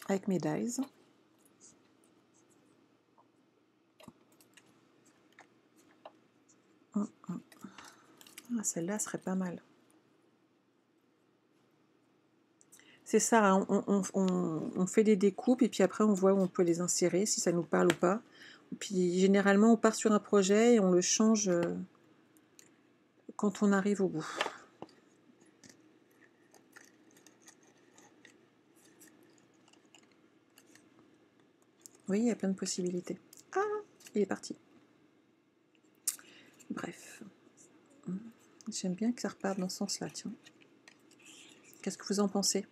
Speaker 1: avec mes dies. Ah, celle-là serait pas mal. C'est ça, hein, on fait des découpes et puis après on voit où on peut les insérer, si ça nous parle ou pas. Et puis généralement on part sur un projet et on le change quand on arrive au bout. Oui, il y a plein de possibilités. Ah, il est parti. Bref. J'aime bien que ça reparte dans ce sens-là, tiens. Qu'est-ce que vous en pensez ?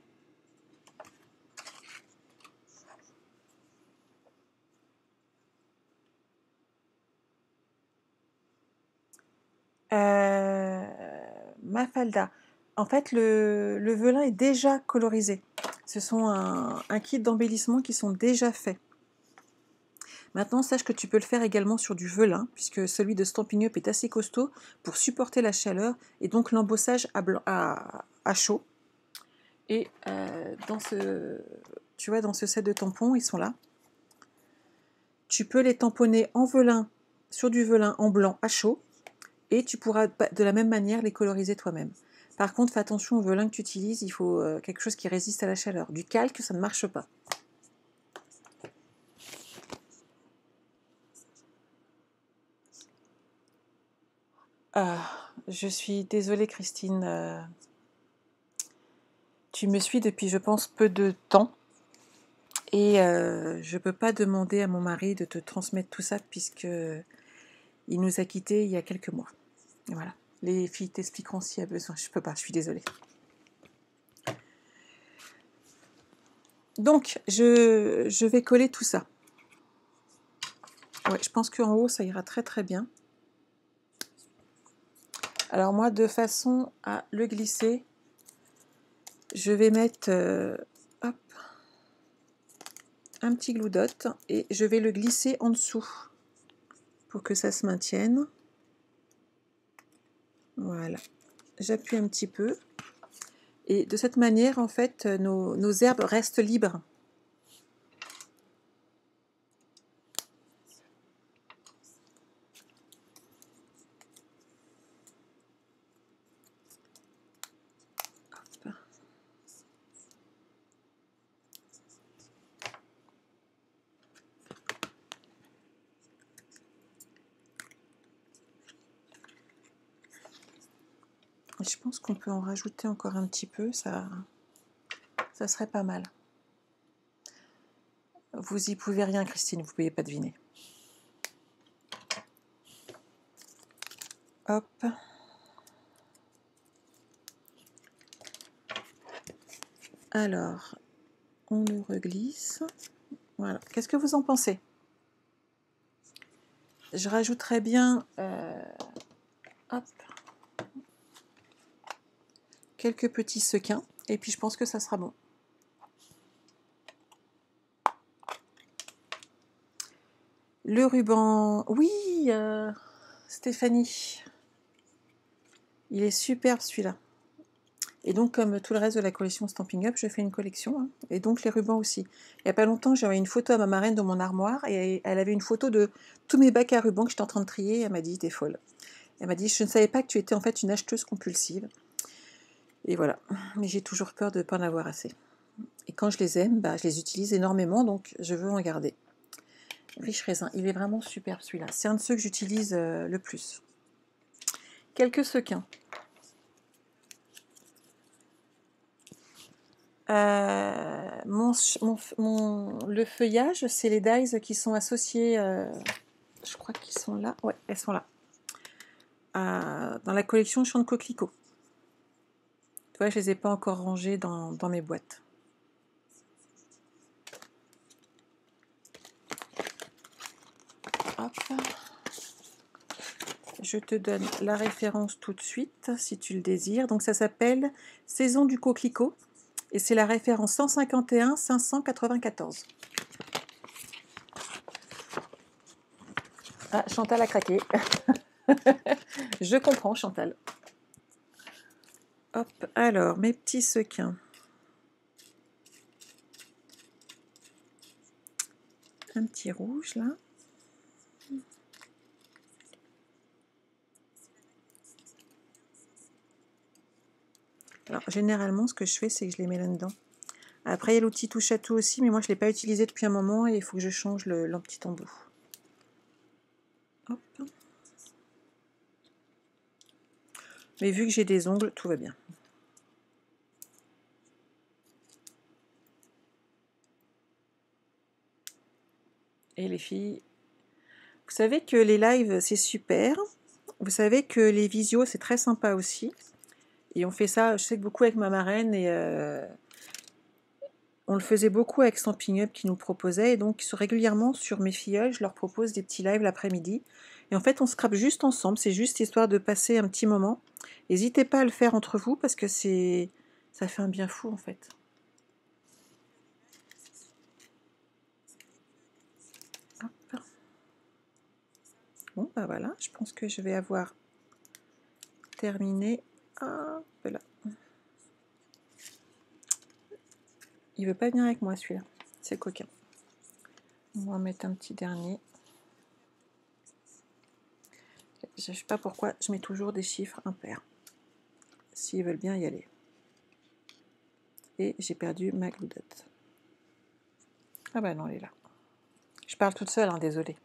Speaker 1: Mafalda. En fait, le velin est déjà colorisé. Ce sont un kit d'embellissement qui sont déjà faits. Maintenant, sache que tu peux le faire également sur du velin, puisque celui de Stampin' Up est assez costaud pour supporter la chaleur et donc l'embossage à chaud. Et tu vois, dans ce set de tampons, ils sont là. Tu peux les tamponner en velin, sur du velin en blanc à chaud, et tu pourras de la même manière les coloriser toi-même. Par contre, fais attention au velin que tu utilises, il faut quelque chose qui résiste à la chaleur. Du calque, ça ne marche pas. Je suis désolée Christine, tu me suis depuis je pense peu de temps et je ne peux pas demander à mon mari de te transmettre tout ça puisque il nous a quittés il y a quelques mois. Et voilà, les filles t'expliqueront s'il y a besoin, je ne peux pas, je suis désolée. Donc je vais coller tout ça. Ouais, je pense qu'en haut ça ira très très bien. Alors moi, de façon à le glisser, je vais mettre hop, un petit glue dot et je vais le glisser en dessous pour que ça se maintienne. Voilà, j'appuie un petit peu et de cette manière, en fait, nos herbes restent libres. Hop. Je pense qu'on peut en rajouter encore un petit peu, ça serait pas mal. Vous y pouvez rien, Christine, vous ne pouvez pas deviner. Hop. Alors, on le reglisse. Voilà. Qu'est-ce que vous en pensez ? Je rajouterais bien hop, quelques petits sequins, et puis je pense que ça sera bon. Le ruban, oui, Stéphanie, il est superbe celui-là. Et donc, comme tout le reste de la collection Stampin' Up, je fais une collection, hein, et donc les rubans aussi. Il n'y a pas longtemps, j'ai envoyé une photo à ma marraine dans mon armoire, et elle avait une photo de tous mes bacs à rubans que j'étais en train de trier, et elle m'a dit, t'es folle. Elle m'a dit, je ne savais pas que tu étais en fait une acheteuse compulsive. Et voilà, mais j'ai toujours peur de ne pas en avoir assez. Et quand je les aime, je les utilise énormément, donc je veux en garder. Riche raisin, il est vraiment superbe celui-là. C'est un de ceux que j'utilise le plus. Quelques sequins. Le feuillage, c'est les dies qui sont associés, je crois qu'ils sont là, ouais, elles sont là, dans la collection Champ de Coquelicot. Tu vois, je ne les ai pas encore rangées dans mes boîtes. Hop. Je te donne la référence tout de suite, si tu le désires. Donc ça s'appelle Saison du Coquelicot. Et c'est la référence 151 594. Ah, Chantal a craqué. Je comprends, Chantal. Hop, alors, mes petits sequins. Un petit rouge, là. Alors, généralement, ce que je fais, c'est que je les mets là-dedans. Après, il y a l'outil touche à tout aussi, mais moi, je ne l'ai pas utilisé depuis un moment et il faut que je change le petit embout. Hop. Mais vu que j'ai des ongles, tout va bien. Et les filles, vous savez que les lives, c'est super. Vous savez que les visios, c'est très sympa aussi. Et on fait ça, je sais que beaucoup avec ma marraine, et on le faisait beaucoup avec Stampin' Up qui nous proposait. Et donc, régulièrement, sur mes filleuls, je leur propose des petits lives l'après-midi. Et en fait, on scrape juste ensemble. C'est juste histoire de passer un petit moment. N'hésitez pas à le faire entre vous parce que ça fait un bien fou, en fait. Hop. Bon, voilà, je pense que je vais avoir terminé. Hop là. Il veut pas venir avec moi, celui-là. C'est coquin. On va en mettre un petit dernier. Je ne sais pas pourquoi je mets toujours des chiffres impairs. S'ils veulent bien y aller. Et j'ai perdu ma gloudotte. Ah bah non, elle est là. Je parle toute seule, hein, désolée.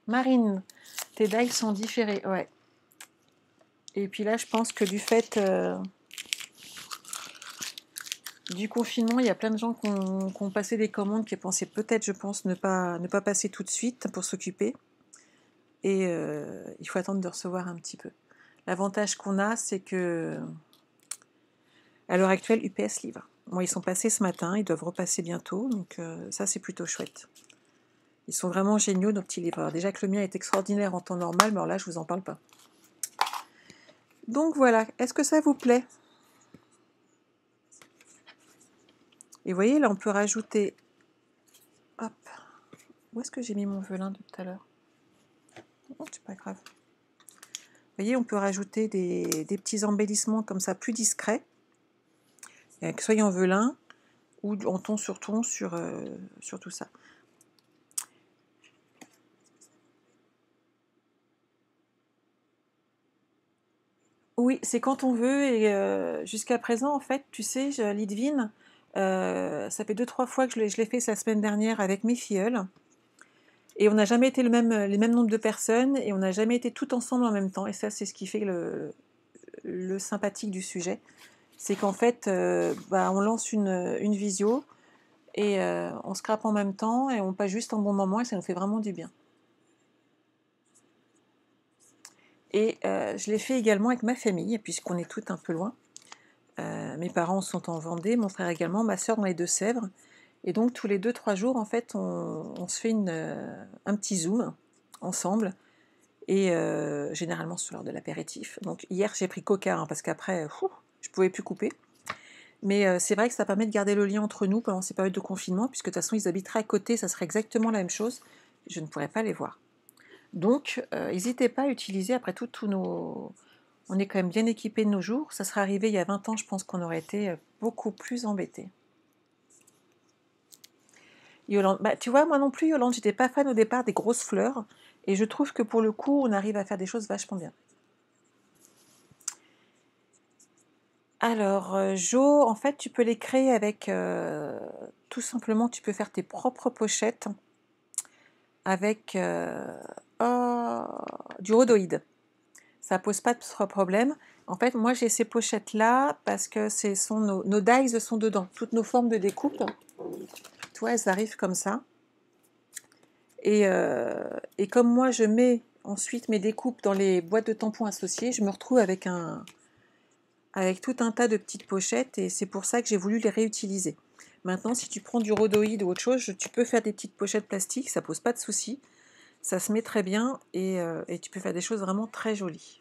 Speaker 1: Marine, tes dies sont différés, ouais. Et puis là, je pense que du fait du confinement, il y a plein de gens qui ont passé des commandes qui pensaient peut-être, je pense, ne pas passer tout de suite pour s'occuper. Et il faut attendre de recevoir un petit peu. L'avantage qu'on a, c'est que à l'heure actuelle, UPS livre. Moi, ils sont passés ce matin, ils doivent repasser bientôt, donc ça, c'est plutôt chouette. Ils sont vraiment géniaux, nos petits livreurs. Déjà que le mien est extraordinaire en temps normal, mais alors là, je vous en parle pas. Donc voilà, est-ce que ça vous plaît? Et vous voyez, là, on peut rajouter... Hop. Où est-ce que j'ai mis mon velin de tout à l'heure? Oh, c'est pas grave. Vous voyez, on peut rajouter des petits embellissements comme ça, plus discrets. Que ce soit en velin ou en ton sur tout ça. Oui, c'est quand on veut, et jusqu'à présent, en fait, tu sais, Lidvine, ça fait 2-3 fois que je l'ai fait la semaine dernière avec mes filleuls, et on n'a jamais été les mêmes nombres de personnes, et on n'a jamais été tout ensemble en même temps, et ça, c'est ce qui fait le sympathique du sujet. C'est qu'en fait, on lance une visio, et on scrape en même temps, et on passe juste un bon moment, et ça nous fait vraiment du bien. Et je l'ai fait également avec ma famille, puisqu'on est toutes un peu loin. Mes parents sont en Vendée, mon frère également, ma soeur dans les Deux-Sèvres. Et donc tous les 2-3 jours, en fait, on se fait un petit zoom. ensemble. Et généralement sur l'heure de l'apéritif. Donc hier j'ai pris coca hein, parce qu'après je pouvais plus couper. Mais c'est vrai que ça permet de garder le lien entre nous pendant ces périodes de confinement, puisque de toute façon ils habiteraient à côté, ça serait exactement la même chose. Je ne pourrais pas les voir. Donc n'hésitez pas à utiliser, après tout, tous nos... On est quand même bien équipés de nos jours. Ça serait arrivé il y a 20 ans, je pense qu'on aurait été beaucoup plus embêtés. Yolande, bah, tu vois, moi non plus, Yolande, j'étais pas fan au départ des grosses fleurs. Et je trouve que pour le coup, on arrive à faire des choses vachement bien. Alors, Jo, en fait, tu peux les créer avec... tout simplement, tu peux faire tes propres pochettes avec du rhodoïde. Ça pose pas de problème. En fait, moi, j'ai ces pochettes-là parce que nos dies sont dedans. Toutes nos formes de découpe, tu vois, elles arrivent comme ça. Et comme moi, je mets ensuite mes découpes dans les boîtes de tampons associées, je me retrouve avec tout un tas de petites pochettes et c'est pour ça que j'ai voulu les réutiliser. Maintenant, si tu prends du rhodoïde ou autre chose, tu peux faire des petites pochettes plastiques, ça pose pas de souci. Ça se met très bien et tu peux faire des choses vraiment très jolies.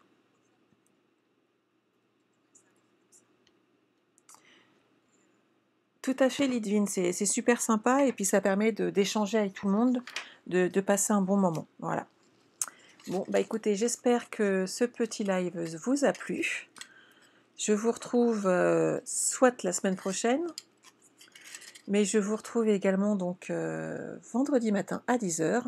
Speaker 1: Tout à fait, Lidvine, c'est super sympa et puis ça permet d'échanger avec tout le monde, de passer un bon moment. Voilà. Bon, bah écoutez, j'espère que ce petit live vous a plu. Je vous retrouve soit la semaine prochaine, mais je vous retrouve également donc vendredi matin à 10h.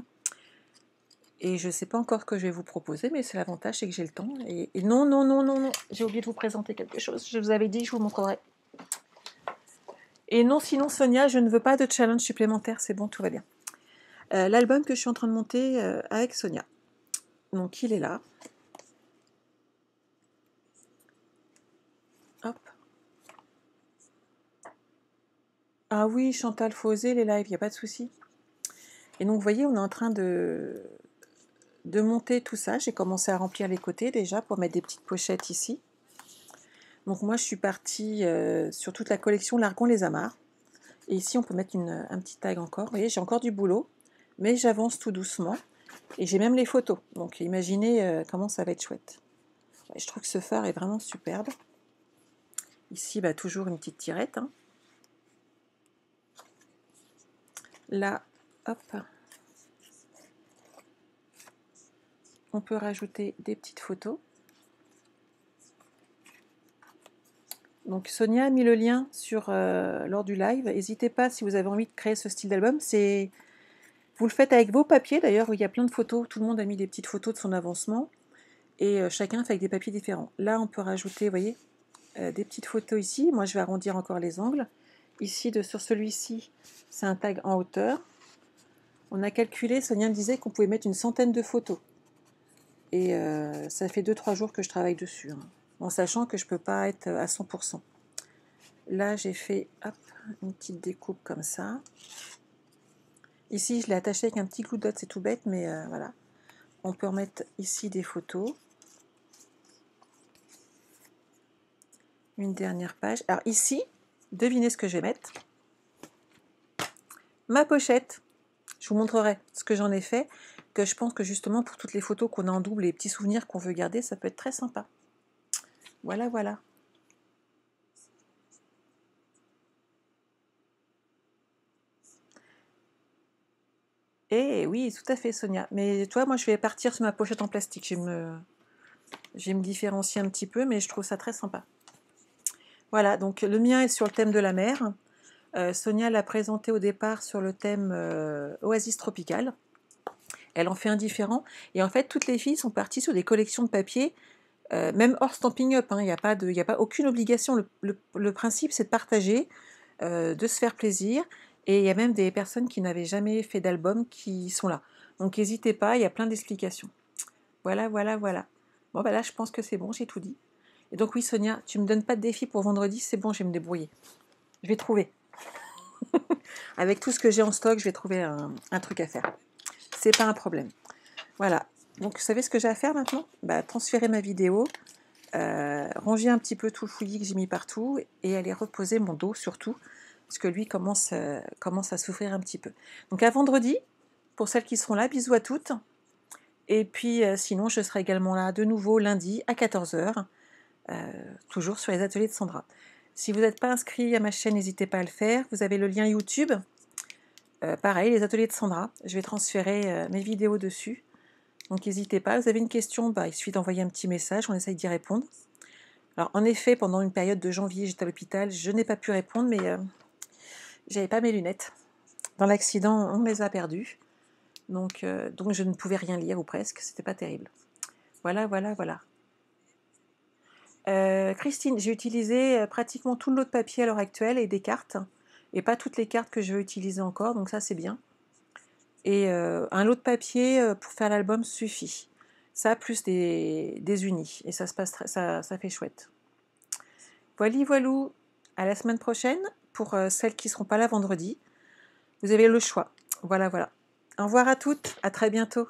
Speaker 1: Et je ne sais pas encore ce que je vais vous proposer, mais c'est l'avantage, c'est que j'ai le temps. Et non, non, non, non, non, j'ai oublié de vous présenter quelque chose. Je vous avais dit, je vous montrerai. Et non, sinon, Sonia, je ne veux pas de challenge supplémentaire, c'est bon, tout va bien. L'album que je suis en train de monter avec Sonia. Donc, il est là. Hop. Ah oui, Chantal, faut oser les lives, il n'y a pas de souci. Et donc, vous voyez, on est en train de monter tout ça. J'ai commencé à remplir les côtés déjà pour mettre des petites pochettes ici. Donc moi, je suis partie sur toute la collection Largon les amarres. Et ici, on peut mettre un petit tag encore. Vous voyez, j'ai encore du boulot, mais j'avance tout doucement. Et j'ai même les photos. Donc imaginez comment ça va être chouette. Ouais, je trouve que ce phare est vraiment superbe. Ici, bah, toujours une petite tirette. Hein. Là, hop. On peut rajouter des petites photos. Donc Sonia a mis le lien lors du live. N'hésitez pas si vous avez envie de créer ce style d'album. Vous le faites avec vos papiers d'ailleurs, où il y a plein de photos. Tout le monde a mis des petites photos de son avancement. Et chacun fait avec des papiers différents. Là, on peut rajouter, vous voyez, des petites photos ici. Moi, je vais arrondir encore les angles. Ici, sur celui-ci, c'est un tag en hauteur. On a calculé, Sonia me disait qu'on pouvait mettre une centaine de photos. Et ça fait 2-3 jours que je travaille dessus. Hein, en sachant que je ne peux pas être à 100%. Là, j'ai fait hop, une petite découpe comme ça. Ici, je l'ai attaché avec un petit clou dot, c'est tout bête, mais voilà. On peut remettre ici des photos. Une dernière page. Alors ici, devinez ce que je vais mettre. Ma pochette. Je vous montrerai ce que j'en ai fait, que je pense que justement pour toutes les photos qu'on a en double et les petits souvenirs qu'on veut garder, ça peut être très sympa. Voilà, voilà. Et oui, tout à fait, Sonia. Mais toi, moi, je vais partir sur ma pochette en plastique. Je vais me différencier un petit peu, mais je trouve ça très sympa. Voilà, donc le mien est sur le thème de la mer. Sonia l'a présenté au départ sur le thème Oasis tropicale. Elle en fait un différent. Et en fait, toutes les filles sont parties sur des collections de papier, même hors Stampin' Up. Hein, il n'y a pas aucune obligation. Le principe, c'est de partager, de se faire plaisir. Et il y a même des personnes qui n'avaient jamais fait d'album qui sont là. Donc n'hésitez pas, il y a plein d'explications. Voilà, voilà, voilà. Bon, bah là, je pense que c'est bon, j'ai tout dit. Et donc oui, Sonia, tu me donnes pas de défi pour vendredi, c'est bon, je vais me débrouiller. Je vais trouver. Avec tout ce que j'ai en stock, je vais trouver un truc à faire. C'est pas un problème. Voilà. Donc, vous savez ce que j'ai à faire maintenant? Bah, transférer ma vidéo, ranger un petit peu tout le fouillis que j'ai mis partout et aller reposer mon dos surtout, parce que lui commence à souffrir un petit peu. Donc, à vendredi, pour celles qui seront là, bisous à toutes. Et puis sinon, je serai également là de nouveau lundi à 14h, toujours sur les ateliers de Sandra. Si vous n'êtes pas inscrit à ma chaîne, n'hésitez pas à le faire. Vous avez le lien YouTube. Pareil, les ateliers de Sandra. Je vais transférer mes vidéos dessus. Donc n'hésitez pas. Vous avez une question, il suffit d'envoyer un petit message, on essaye d'y répondre. Alors en effet, pendant une période de janvier, j'étais à l'hôpital, je n'ai pas pu répondre, mais j'avais pas mes lunettes. Dans l'accident, on les a perdues. Donc je ne pouvais rien lire, ou presque, c'était pas terrible. Voilà. Christine, j'ai utilisé pratiquement tout le lot de papier à l'heure actuelle et des cartes, et pas toutes les cartes que je veux utiliser encore, donc ça c'est bien. Et un lot de papier pour faire l'album suffit. Ça, plus des unis, et ça se passe ça fait chouette. Voilou, à la semaine prochaine, pour celles qui ne seront pas là vendredi. Vous avez le choix. Voilà. Au revoir à toutes, à très bientôt.